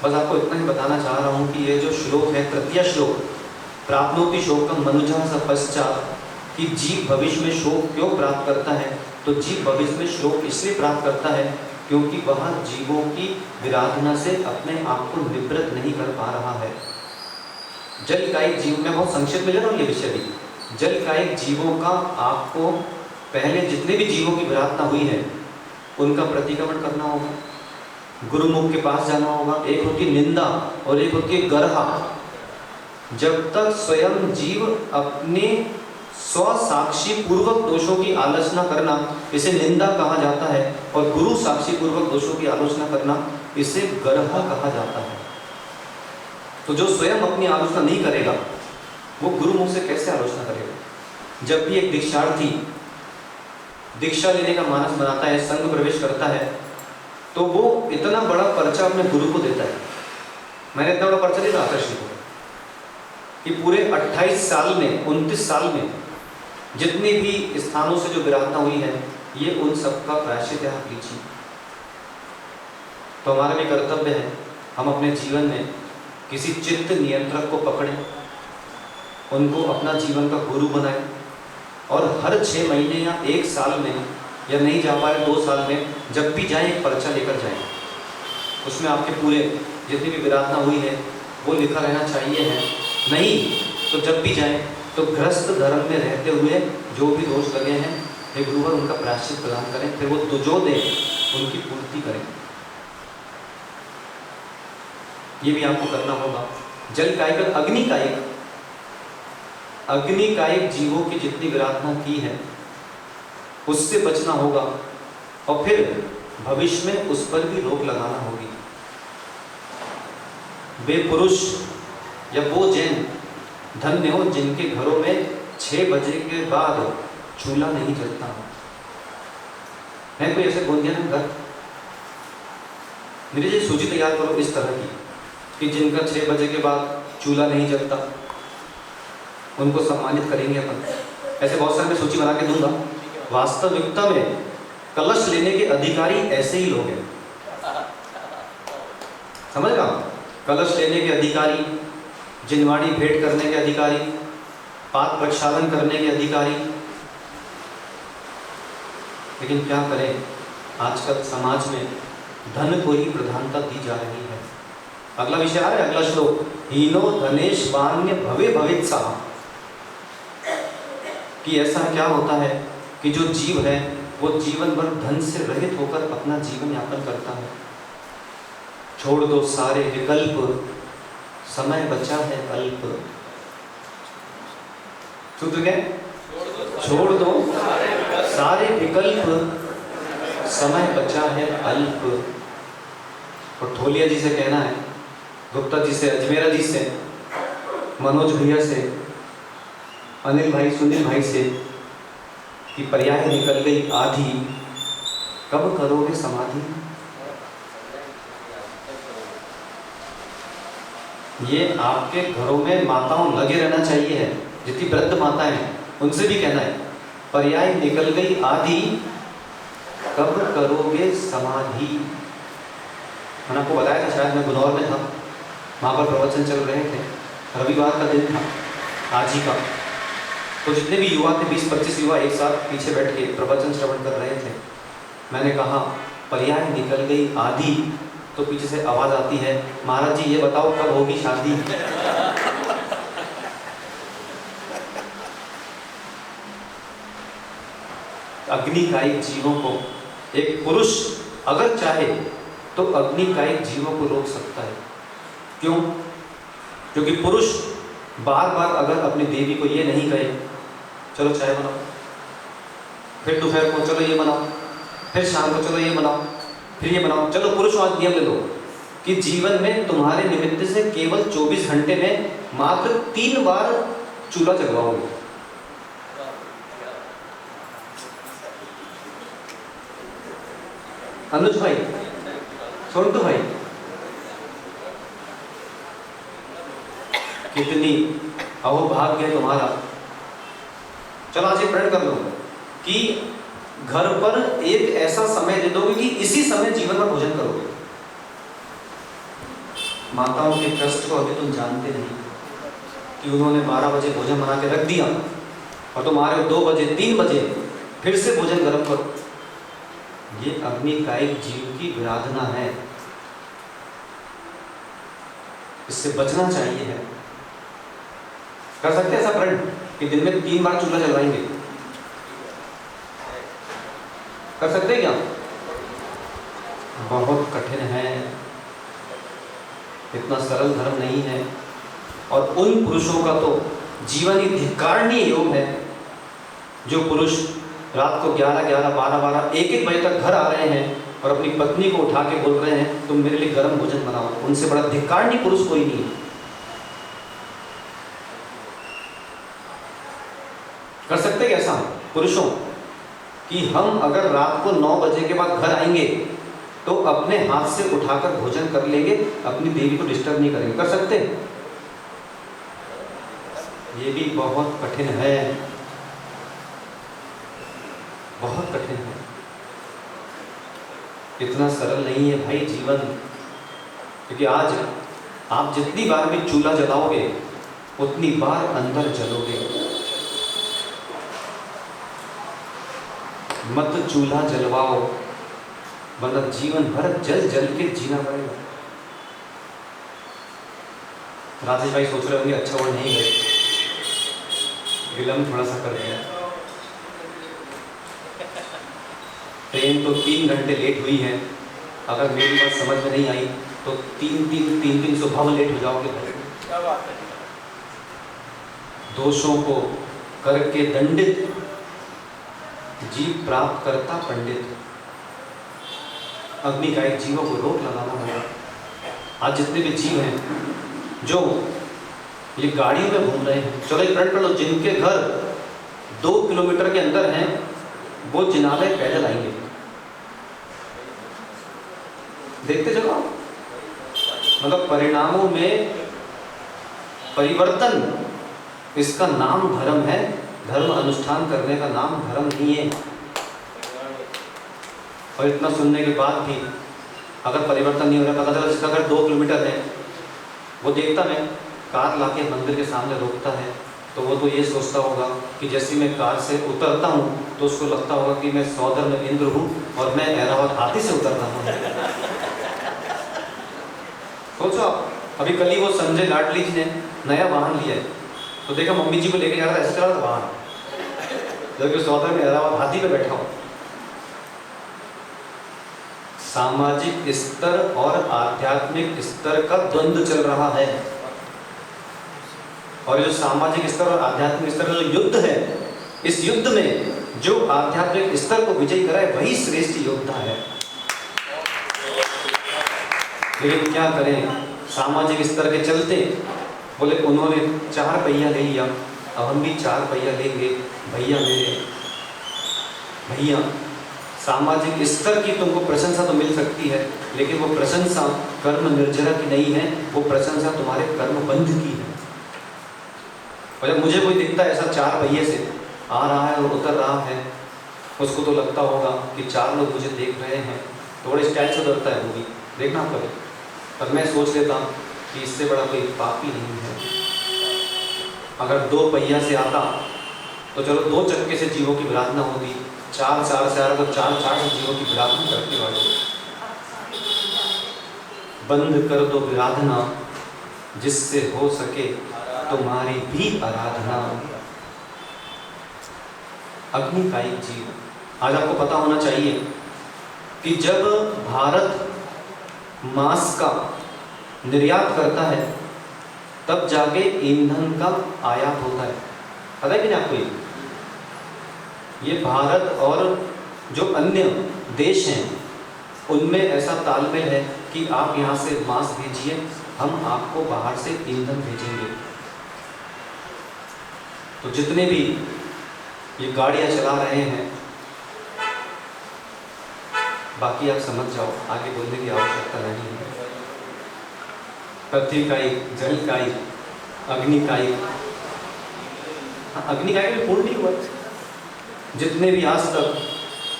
बस आपको इतना ही बताना चाह रहा हूँ कि ये जो श्लोक है, तृतीय श्लोक, प्राप्नोति शोकम मनुजः स पश्चात्, कि जीव भविष्य में शोक क्यों प्राप्त करता है? तो जीव भविष्य में शोक इसलिए प्राप्त करता है क्योंकि वह जीवों की विराधना से अपने आप को निवृत्त नहीं कर पा रहा है। जलकायिक जीव में बहुत संक्षिप्त में ले रहा हूँ ये विषय भी। जलकायिक जीवों का आपको पहले जितने भी जीवों की विराधना हुई है उनका प्रतिक्रमण करना होगा, गुरुमुख के पास जाना होगा। एक होती निंदा और एक होती है गर्हा। जब तक स्वयं जीव अपने स्वसाक्षी पूर्वक दोषों की आलोचना करना इसे निंदा कहा जाता है, और गुरु साक्षी पूर्वक दोषों की आलोचना करना इसे गर्हा कहा जाता है। तो जो स्वयं अपनी आलोचना नहीं करेगा वो गुरुमुख से कैसे आलोचना करेगा? जब भी एक दीक्षार्थी दीक्षा लेने का मानस बनाता है, संघ प्रवेश करता है, तो वो इतना बड़ा पर्चा अपने गुरु को देता है। मैंने इतना बड़ा पर्चा दिया आकर्षण को कि पूरे 28 साल में 29 साल में जितने भी स्थानों से जो विराधना हुई है ये उन सब का प्रायश्चित है, आप लीजिए। तो हमारा भी कर्तव्य है, हम अपने जीवन में किसी चित्त नियंत्रक को पकड़ें, उनको अपना जीवन का गुरु बनाएं, और हर 6 महीने या 1 साल में, या नहीं जा पा रहे 2 साल में, जब भी जाएं एक पर्चा लेकर जाएं। उसमें आपके पूरे जितनी भी विराधना हुई है वो लिखा रहना चाहिए है। नहीं तो जब भी जाएं तो गृहस्थ धर्म में रहते हुए जो भी दोष लगे हैं, हे गुरुवर उनका प्रायश्चित प्रदान करें, फिर वो जो दें उनकी पूर्ति करें। ये भी आपको करना होगा। जल कायिक, अग्नि कायिक, अग्नि कायिक जीवों की जितनी विराधना की है उससे बचना होगा, और फिर भविष्य में उस पर भी रोक लगाना होगी। वे पुरुष या वो जैन धन्य हो जिनके घरों में 6 बजे के बाद चूल्हा नहीं जलता हो। है कोई ऐसे गोंदिया ना घर? मेरे लिए सूची तैयार करो इस तरह की कि जिनका 6 बजे के बाद चूल्हा नहीं जलता, उनको सम्मानित करेंगे अपन। ऐसे बहुत सारे मैं सूची बना के दूंगा। वास्तविकता में कलश लेने के अधिकारी ऐसे ही लोग हैं, समझ रहा? कलश लेने के अधिकारी, जिनवाड़ी भेंट करने के अधिकारी, पात प्रक्षालन करने के अधिकारी। लेकिन क्या करें, आजकल समाज में धन को ही प्रधानता दी जा रही है। अगला विषय आ रहा है, अगला श्लोक, हीनो धनेश वान्य भवे भवित्सा। कि ऐसा क्या होता है कि जो जीव है वो जीवन भर धन से रहित होकर अपना जीवन यापन करता है। छोड़ दो सारे विकल्प, समय बचा है अल्प। सूत्र क्या? छोड़ दो सारे विकल्प, समय बचा है अल्प। और ढोलिया जी से कहना है, गुप्ता जी से, अजमेरा जी से, मनोज भैया से, अनिल भाई, सुनील भाई से, कि पर्याय निकल गई आधी, कब करोगे समाधि। ये आपके घरों में माताओं लगे रहना चाहिए है, जितनी वृद्ध माताएं हैं उनसे भी कहना है, पर्याय निकल गई आधी, कब करोगे समाधि। मैंने आपको बताया था, शायद मैं गुनौर में था, वहाँ पर प्रवचन चल रहे थे, रविवार का दिन था आज ही का। तो जितने भी युवा थे, 20-25 युवा एक साथ पीछे बैठ के प्रवचन श्रवण कर रहे थे। मैंने कहा पर्याय निकल गई आधी, तो पीछे से आवाज आती है, महाराज जी ये बताओ कब होगी शादी। अग्निकायिक जीवों को एक पुरुष अगर चाहे तो अग्निकायिक जीवों को रोक सकता है। क्यों? क्योंकि पुरुष बार बार अगर अपनी देवी को ये नहीं कहे चलो चाय बनाओ, फिर दोपहर को चलो ये बनाओ, फिर शाम को चलो ये बनाओ, फिर ये बनाओ, चलो पुरुष आज नियम ले लो कि जीवन में तुम्हारे निमित्त से केवल 24 घंटे में मात्र 3 बार चूल्हा जलवाओगे। अनुज भाई, छोटू भाई, कितनी अहोभाग्य है तुम्हारा। चलो आज एक प्रण कर लो कि घर पर एक ऐसा समय दे दोगे कि इसी समय जीवन में भोजन करोगे। माताओं के कष्ट को अभी तुम जानते नहीं कि उन्होंने 12 बजे भोजन बना के रख दिया और तुम आ रहे हो 2 बजे 3 बजे फिर से भोजन गर्म करो। ये अग्निकायिक जीव की विराधना है, इससे बचना चाहिए है। कर सकते हैं ऐसा प्रण कि दिन में 3 बार चूल्हा जलवाएंगे? कर सकते हैं क्या? बहुत कठिन है, इतना सरल धर्म नहीं है। और उन पुरुषों का तो जीवन ही धिक्कारणीय योग है जो पुरुष रात को 11-11, 12-12, 1-1 बजे तक घर आ रहे हैं और अपनी पत्नी को उठा के बोल रहे हैं तुम मेरे लिए गर्म भोजन बनाओ। उनसे बड़ा धिक्कारणीय पुरुष कोई नहीं है। कर सकते हैं ऐसा पुरुषों कि हम अगर रात को 9 बजे के बाद घर आएंगे तो अपने हाथ से उठाकर भोजन कर लेंगे, अपनी देवी को डिस्टर्ब नहीं करेंगे। कर सकते हैं? ये भी बहुत कठिन है। बहुत कठिन है, इतना सरल नहीं है भाई जीवन। क्योंकि आज आप जितनी बार भी चूल्हा जलाओगे उतनी बार अंदर जलोगे। मत चूल्हा जलवाओ, वरना जीवन भर जल जल के जीना पड़ेगा। राजेश भाई सोच रहे होंगे अच्छा वो नहीं गए, विलम्ब थोड़ा सा कर दिया। ट्रेन तो 3 घंटे लेट हुई है, अगर मेरी बात समझ में नहीं आई तो 3 सुबह लेट हो जाओगे। क्या बात है। दोषों को करके दंडित, जीव प्राप्त करता पंडित। अग्नि का एक जीवों को रोक लगाना होगा। आज जितने भी जीव हैं जो ये गाड़ियों में घूम रहे हैं, चलो एक प्रण कर लो, जिनके घर 2 किलोमीटर के अंदर हैं वो जिनालय पैदल आएंगे। देखते चलो, मतलब परिणामों में परिवर्तन, इसका नाम धर्म है। धर्म अनुष्ठान करने का नाम धर्म नहीं है। और इतना सुनने के बाद भी अगर परिवर्तन नहीं हो रहा, पता चला जिसका घर 2 किलोमीटर है वो देखता है कार लाके मंदिर के सामने रोकता है, तो वो तो ये सोचता होगा कि जैसे मैं कार से उतरता हूँ तो उसको लगता होगा कि मैं सौदर में इंद्र हूँ और मैं ऐरावत हाथी से उतर रहा हूँ। सोचो आप, अभी कल ही वो संजय लाडली जी ने नया वाहन लिया है, तो देखा मम्मी जी को लेके जा रहा था, ऐसे चला रहा था वाहन, जबकि सौदर में ऐरावत हाथी पे बैठा हूँ। सामाजिक स्तर और आध्यात्मिक स्तर का द्वंद्व चल रहा है, और जो सामाजिक स्तर और आध्यात्मिक स्तर का जो युद्ध है, इस युद्ध में जो आध्यात्मिक स्तर को विजयी कराए वही श्रेष्ठ योद्धा है। लेकिन क्या करें, सामाजिक स्तर के चलते बोले उन्होंने 4 पहिया ले लिया, अब हम भी 4 पहिया लेंगे। भैया मेरे भैया, सामाजिक स्तर की तुमको प्रशंसा तो मिल सकती है, लेकिन वो प्रशंसा कर्म निर्जरा की नहीं है, वो प्रशंसा तुम्हारे कर्म बंध की है। और जब मुझे कोई दिखता है ऐसा 4 पहिए से आ रहा है और उतर रहा है, उसको तो लगता होगा कि 4 लोग मुझे देख रहे हैं, थोड़े स्टाइल से उतरता है वो भी, देखना कभी। पर मैं सोच लेता कि इससे बड़ा कोई पाप ही नहीं है। अगर 2 पहिया से आता तो चलो 2 चक्के से जीवों की विराधना होगी, 4 से आ रहा तो 4 से जीवों की विराधना करते वाले। बंद कर दो विराधना, जिससे हो सके तुम्हारी भी आराधना। अग्नि का एक जीव, आज आपको पता होना चाहिए कि जब भारत मांस का निर्यात करता है तब जाके ईंधन का आयात होता है। पता है कि नहीं आपको? ये भारत और जो अन्य देश हैं उनमें ऐसा तालमेल है कि आप यहाँ से मांस भेजिए, हम आपको बाहर से ईंधन भेजेंगे। तो जितने भी ये गाड़ियाँ चला रहे हैं, बाकी आप समझ जाओ, आगे बोलने की आवश्यकता नहीं है। पृथ्वी का एक, जल का एक, अग्नि का एक। अग्नि का एक पूर्ण नहीं हुआ। जितने भी आज तक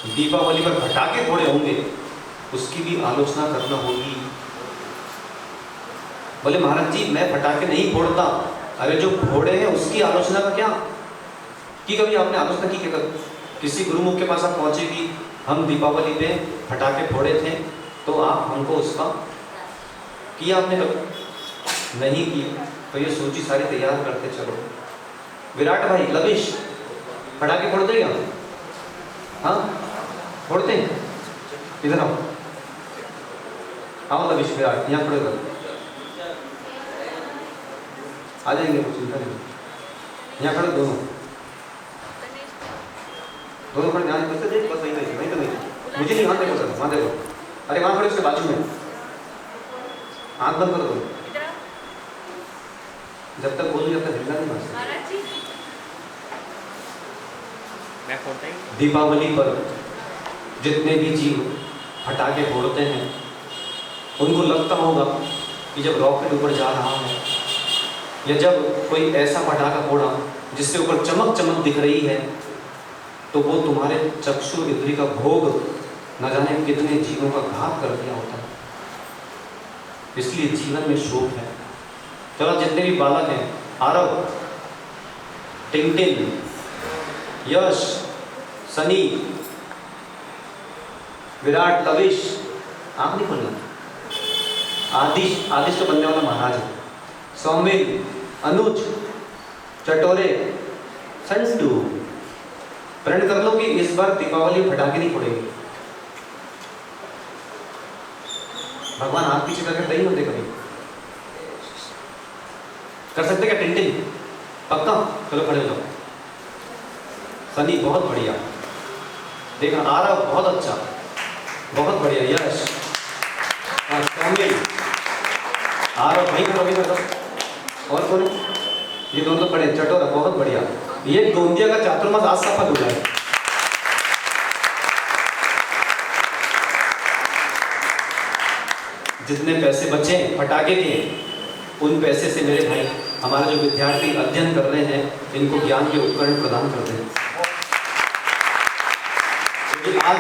दीपावली पर पटाखे फोड़े होंगे उसकी भी आलोचना करना होगी। बोले महाराज जी मैं पटाखे नहीं फोड़ता, अरे जो फोड़े हैं उसकी आलोचना का क्या कि कभी आपने आलोचना की? क्या किसी गुरुमुख के पास आप पहुंचे कि हम दीपावली पे पटाखे फोड़े थे तो आप हमको उसका किया आपने? कभी नहीं किया। तो ये सूची सारी तैयार करते चलो। विराट भाई, लविश पटाखे फोड़ते क्या? हाँ फोड़ते हैं। इधर आओ, आओ लविश, विराट यहाँ खड़े करो, आ जाएंगे वो, चिंता नहीं। यहाँ खड़े दोनों खड़े, ध्यान करते देख, बस वहीं तो नहीं, मुझे नहीं, हाथ देखो सर, वहाँ देखो, अरे वहाँ खड़े उसके बाजू में, आँख बंद कर दो, जब तक बोलूँ जब तक हिलना नहीं बस। दीपावली पर जितने भी जीव पटाखे फोड़ते हैं उनको लगता होगा कि जब रॉकेट ऊपर जा रहा है या जब कोई ऐसा पटाखा फोड़ा जिससे ऊपर चमक चमक दिख रही है तो वो तुम्हारे चक्षु इंद्री का भोग न जाने कितने जीवों का घात कर दिया होता है। इसलिए जीवन में शोक है। चलो जितने भी बालक हैं, आरव, टिंटिन, यश, सनी, विराट, लविश, आप नहीं खोलना, आदिश, आदिश तो बनने वाला महाराज है, सौमिल, अनुज, चटोरे, संटू, प्रण कर लो कि इस बार दीपावली फटाके नहीं फोड़ेगी। भगवान हाथ पीछे करके नहीं होते कभी। कर सकते क्या टिंटिन? पक्का? चलो खड़े हो जाओ। सनी बहुत बढ़िया, देखा। आरव बहुत अच्छा, बहुत बढ़िया। यश, सौमिल, आरव भाई खड़े कर दो। और कौन? ये दोनों तो खड़े। चटोरा बहुत बढ़िया। ये गोंदिया का चातुर्मास आज सफल हो जाए। जितने पैसे बचे फटाके के, उन पैसे से मेरे भाई हमारे जो विद्यार्थी अध्ययन कर रहे हैं, इनको ज्ञान के उपकरण प्रदान कर दें। क्योंकि आज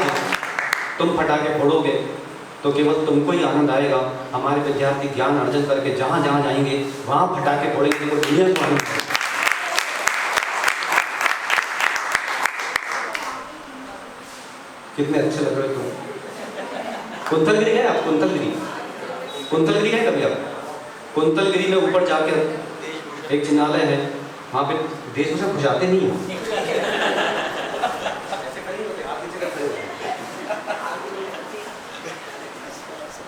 तुम फटाके फोड़ोगे तो केवल तुमको ही आनंद आएगा। हमारे विद्यार्थी ज्ञान अर्जन करके जहाँ जहाँ जाएंगे वहाँ फटाके फोड़ेंगे तो दुनिया को आनंद आएगा। कितने अच्छे लग रहे तुम। कुंतलगिरी गए आप? कुंतलगिरी, कुंतलगिरी गए कभी आप? कुंतलगिरी में ऊपर जाकर एक जिनालय है, वहाँ पे देश में घुसाते नहीं है।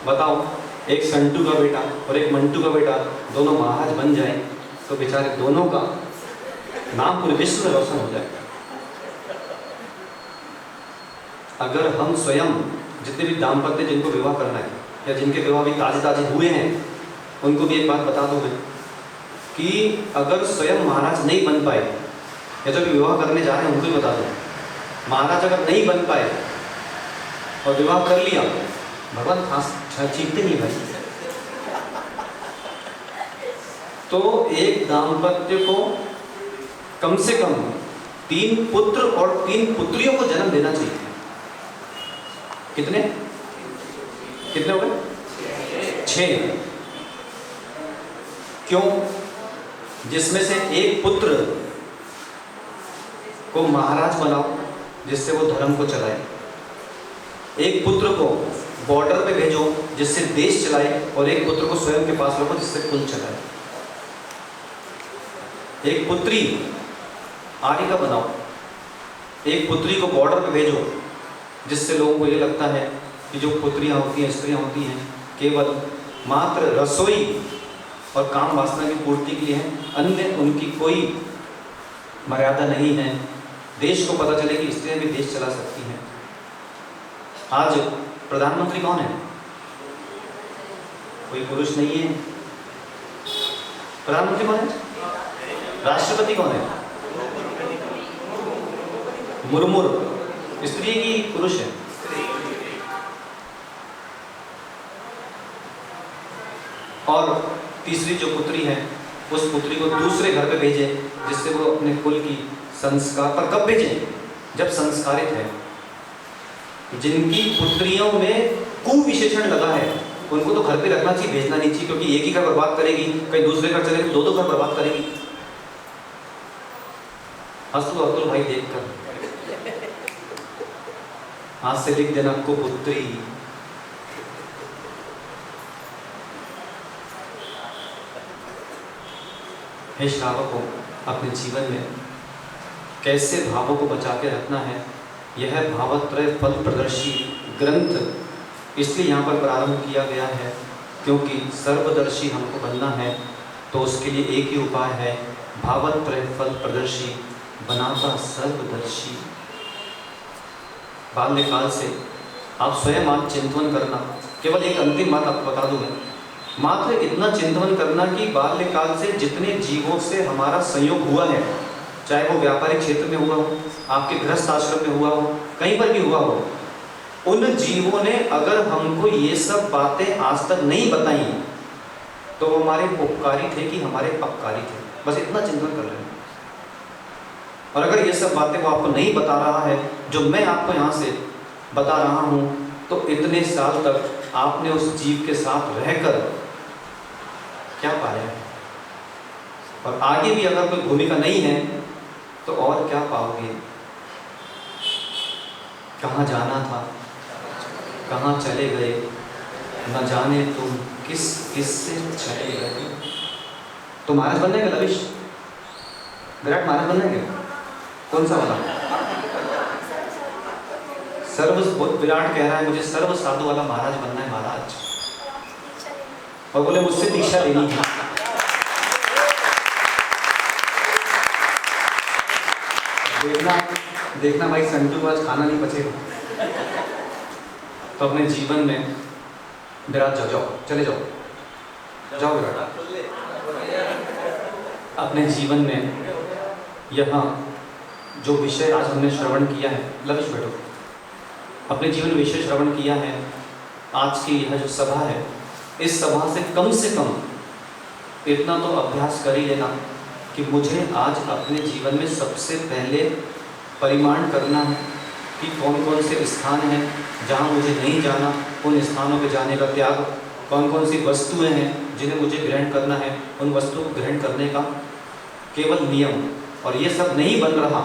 बताओ, एक संटू का बेटा और एक मंटू का बेटा दोनों महाराज बन जाए तो बेचारे दोनों का नाम पूरे विश्व में रोशन हो जाए। अगर हम स्वयं, जितने भी दाम्पत्य जिनको विवाह करना है या जिनके विवाह भी ताजे ताजे हुए हैं, उनको भी एक बात बता दूं मैं कि अगर स्वयं महाराज नहीं बन पाए या जो भी विवाह करने जा रहे हैं उनको भी बता दूं, महाराज अगर नहीं बन पाए और विवाह कर लिया, भगवान खास चीखते नहीं भाई। तो एक दाम्पत्य को कम से कम 3 पुत्र और 3 पुत्रियों को जन्म देना चाहिए। कितने कितने हो गए? 6। क्यों? जिसमें से एक पुत्र को महाराज बनाओ जिससे वो धर्म को चलाए, एक पुत्र को बॉर्डर पे भेजो जिससे देश चलाए, और एक पुत्र को स्वयं के पास रखो जिससे कुल चलाए। एक पुत्री आरिका बनाओ, एक पुत्री को बॉर्डर पे भेजो जिससे लोगों को ये लगता है कि जो पुत्रियां होती हैं, स्त्रियां होती हैं, केवल मात्र रसोई और काम वासना की पूर्ति के लिए है, अन्य उनकी कोई मर्यादा नहीं है। देश को पता चले कि स्त्रियां भी देश चला सकती हैं। आज प्रधानमंत्री कौन है? कोई पुरुष नहीं है। प्रधानमंत्री कौन है? राष्ट्रपति कौन है? मुर्मू। स्त्री की पुरुष है? और तीसरी जो पुत्री है, उस पुत्री को दूसरे घर पे भेजे जिससे वो अपने कुल की संस्कार पर कब भेजें? जब संस्कारित है। जिनकी पुत्रियों में कुविशेषण लगा है उनको तो घर पे रखना चाहिए, भेजना नहीं चाहिए, क्योंकि एक ही घर बर्बाद करेगी, कहीं दूसरे घर चलेगी, 2-2 घर बर्बाद करेगी। हंसो अतुल भाई देखकर, हाथ से लिख देना कुपुत्री। हे श्रावकों, अपने जीवन में कैसे भावों को बचा के रखना है, यह भावत्रय फल प्रदर्शी ग्रंथ इसलिए यहाँ पर प्रारंभ किया गया है क्योंकि सर्वदर्शी हमको बनना है। तो उसके लिए एक ही उपाय है, भावत्रय फल प्रदर्शी बनाता सर्वदर्शी। बाल्यकाल से आप स्वयं आज चिंतन करना। केवल एक अंतिम बात आपको बता दूं मैं, मात्र इतना चिंतन करना कि बाल्यकाल से जितने जीवों से हमारा संयोग हुआ है, चाहे वो व्यापारिक क्षेत्र में हुआ हो, आपके गृहस्थ आश्रम में हुआ हो, कहीं पर भी हुआ हो, उन जीवों ने अगर हमको ये सब बातें आज तक नहीं बताई तो वो हमारे उपकारी थे कि हमारे अपकारी थे। बस इतना चिंतन कर रहे हैं। और अगर ये सब बातें वो आपको नहीं बता रहा है जो मैं आपको यहाँ से बता रहा हूँ, तो इतने साल तक आपने उस जीव के साथ रहकर क्या पाया है? और आगे भी अगर कोई भूमिका नहीं है तो और क्या पाओगे? कहाँ जाना था, कहाँ चले गए, न जाने तुम किस किस से चले गए। तो महाराज बनना है क्या लविश? विराट महाराज बनना है क्या? कौन सा वाला? विराट कह रहा है मुझे सर्व साधु वाला महाराज बनना है महाराज, और बोले मुझसे दीक्षा लेनी है। देखना भाई, संतू आज खाना नहीं बचेगा। तो अपने जीवन में विराट जाओ, चले जाओ विराट। अपने जीवन में यहाँ जो विषय आज हमने श्रवण किया है, लविश बैठो, अपने जीवन में विषय श्रवण किया है, आज की यह जो सभा है, इस सभा से कम इतना तो अभ्यास कर ही लेना कि मुझे आज अपने जीवन में सबसे पहले परिमाण करना है कि कौन कौन से स्थान हैं जहाँ मुझे नहीं जाना, उन स्थानों पे जाने का त्याग, कौन कौन सी वस्तुएं हैं जिन्हें मुझे ग्रहण करना है, उन वस्तुओं को ग्रहण करने का केवल नियम। और ये सब नहीं बन रहा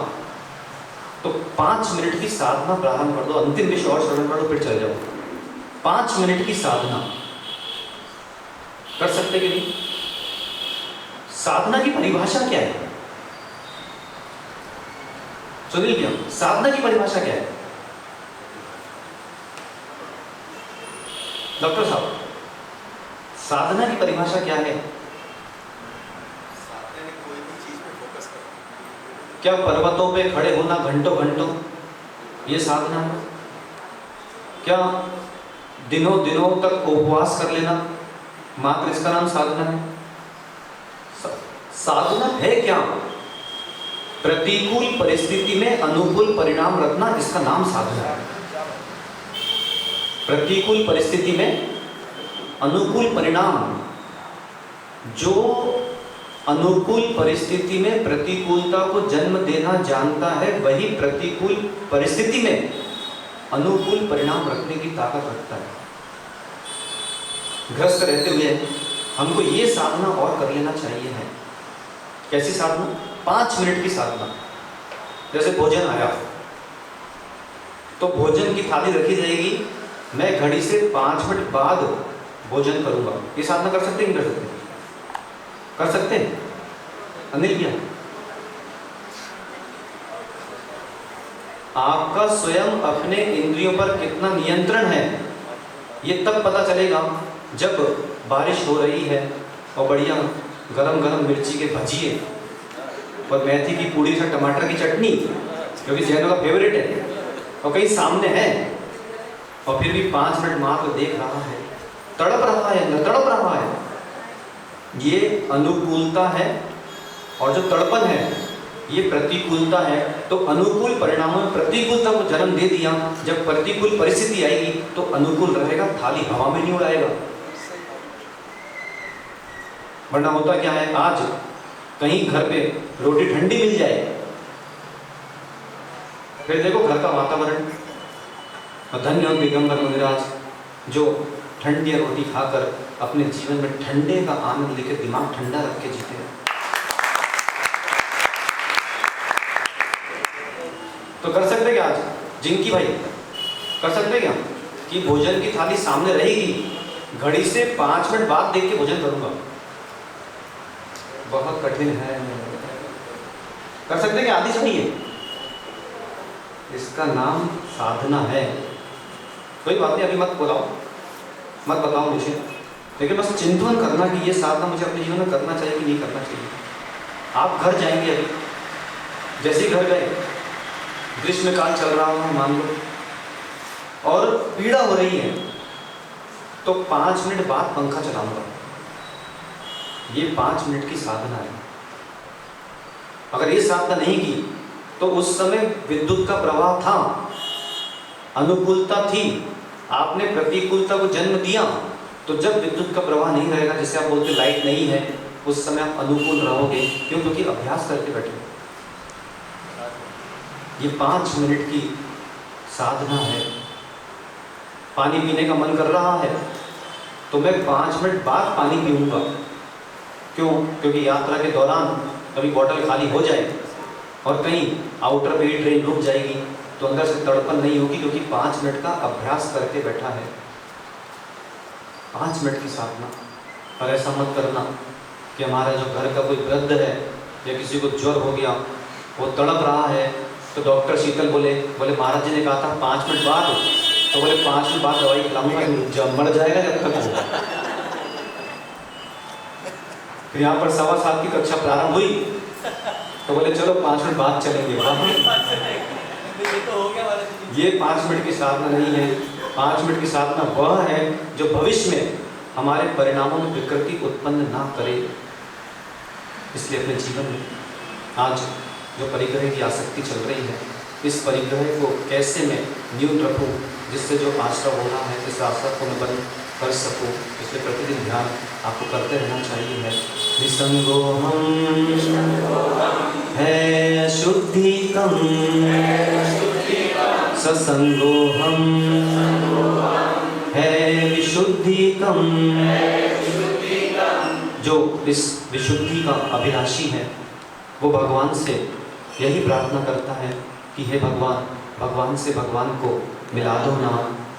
तो 5 मिनट की साधना प्रारंभ कर दो, अंतिम विषय और श्रवण कर दो, फिर चले जाओ। 5 मिनट की साधना कर सकते कि नहीं? साधना की परिभाषा क्या है? सुनील भैया, साधना की परिभाषा क्या है? डॉक्टर साहब, साधना की परिभाषा क्या है? क्या पर्वतों पे खड़े होना घंटों घंटों ये साधना है? क्या दिनों दिनों तक उपवास कर लेना मात्र इसका नाम साधना है? साधना है क्या? प्रतिकूल परिस्थिति में अनुकूल परिणाम रखना, इसका नाम साधना है। प्रतिकूल परिस्थिति में अनुकूल परिणाम, जो अनुकूल परिस्थिति में प्रतिकूलता को जन्म देना जानता है, वही प्रतिकूल परिस्थिति में अनुकूल परिणाम रखने की ताकत रखता है। ग्रस्त रहते हुए हमको ये साधना और कर लेना चाहिए है। कैसी साधना? 5 मिनट की साधना। जैसे भोजन आया तो भोजन की थाली रखी जाएगी, मैं घड़ी से 5 मिनट बाद भोजन करूंगा। ये साधना कर सकते हैं? नहीं कर सकते? कर सकते हैं? अनिल भैया, आपका स्वयं अपने इंद्रियों पर कितना नियंत्रण है ये तब पता चलेगा जब बारिश हो रही है और बढ़िया गरम गरम मिर्ची के भजिए और मेथी की पूड़ी से टमाटर की चटनी, क्योंकि जैनों का फेवरेट है, और कहीं सामने है और फिर भी 5 मिनट मात्र देख रहा है, तड़प रहा है, अंदर तड़प रहा है। ये अनुकूलता है, और जो तड़पन है ये प्रतिकूलता है। तो अनुकूल परिणामों में प्रतिकूलता को जन्म दे दिया। जब प्रतिकूल परिस्थिति आएगी तो अनुकूल रहेगा, थाली हवा में नहीं उड़ाएगा। वरना होता क्या है, आज कहीं घर पे रोटी ठंडी मिल जाए, फिर देखो घर का वातावरण, धन्य दिगंबर मुनिराज जो ठंडी रोटी खाकर अपने जीवन में ठंडे का आनंद लेकर दिमाग ठंडा रख के जीते हैं। तो कर सकते क्या आज जिनकी भाई, कर सकते क्या कि भोजन की थाली सामने रहेगी, घड़ी से 5 मिनट बाद देख के भोजन करूंगा? बहुत कठिन है। कर सकते क्या? आदि चाहिए। इसका नाम साधना है। कोई बात नहीं, अभी मत बुलाओ, मत बताओ मुझे, लेकिन बस चिंतन करना कि ये साधना मुझे अपने जीवन में करना चाहिए कि नहीं करना चाहिए। आप घर जाएंगे, अभी जैसे ही घर गए, ग्रीष्म काल चल रहा हो मान लो और पीड़ा हो रही है, तो 5 मिनट बाद पंखा चलाऊंगा। ये 5 मिनट की साधना है। अगर ये साधना नहीं की तो उस समय विद्युत का प्रवाह था, अनुकूलता थी, आपने प्रतिकूलता को जन्म दिया, तो जब विद्युत का प्रवाह नहीं रहेगा, जिसे आप बोलते लाइट नहीं है, उस समय आप अनुकूल रहोगे। क्यों? क्योंकि अभ्यास करके बैठे। ये 5 मिनट की साधना है। पानी पीने का मन कर रहा है तो मैं 5 मिनट बाद पानी पीऊँगा। क्यों? क्योंकि यात्रा के दौरान कभी बॉटल खाली हो जाए और कहीं आउटर पे ही ट्रेन रुक जाएगी तो अंदर से तड़पन नहीं होगी, क्योंकि 5 मिनट का अभ्यास करके बैठा है। 5 मिनट की साधना। और ऐसा मत करना कि हमारा जो घर का कोई वृद्ध है या किसी को ज्वर हो गया, वो तड़प रहा है, तो डॉक्टर शीतल बोले महाराज जी ने कहा था 5 मिनट बाद, तो बोले 5 मिनट बाद दवाई खिलाऊंगा, जब मर जाएगा जब तक होगा। फिर यहाँ पर 1.25 साल की कक्षा प्रारंभ हुई तो बोले चलो 5 मिनट बाद चलेंगे। ये 5 मिनट की साधना नहीं है। 5 मिनट की साधना वह है जो भविष्य में हमारे परिणामों में विकृति उत्पन्न ना करे। इसलिए अपने जीवन में आज जो परिग्रह की आसक्ति चल रही है, इस परिग्रह को कैसे मैं न्यून रखूं, जिससे जो आश्रय हो रहा है इस आश्रय को मैं बंद कर सकूं। इसलिए प्रतिदिन ध्यान आपको करते रहना चाहिए है। निसंगोहम है शुद्धिकम, ससंगोहम है विशुद्धिकम। जो इस विशुद्धि का अभिलाषी है वो भगवान से यही प्रार्थना करता है कि हे भगवान, भगवान से भगवान को मिला दो ना,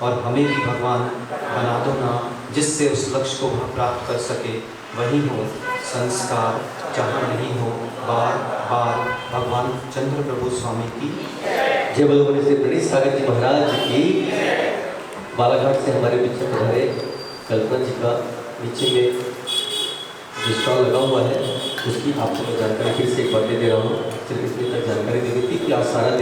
और हमें भी भगवान बना दो ना, जिससे उस लक्ष्य को वह प्राप्त कर सके। वही हो संस्कार, जहाँ नहीं हो बार बार। भगवान चंद्र प्रभु स्वामी की जय बोलो। बोले श्री प्रणीत सागर जी महाराज की। बालाघाट से हमारे पीछे पधारे कल्पना जी का नीचे में जो स्टॉल लगा हुआ है उसकी आपको मैं जानकारी फिर से एक बार दे रहा हूँ। सिर्फ इसलिए तक जानकारी दे दी थी कि आज सारा दिन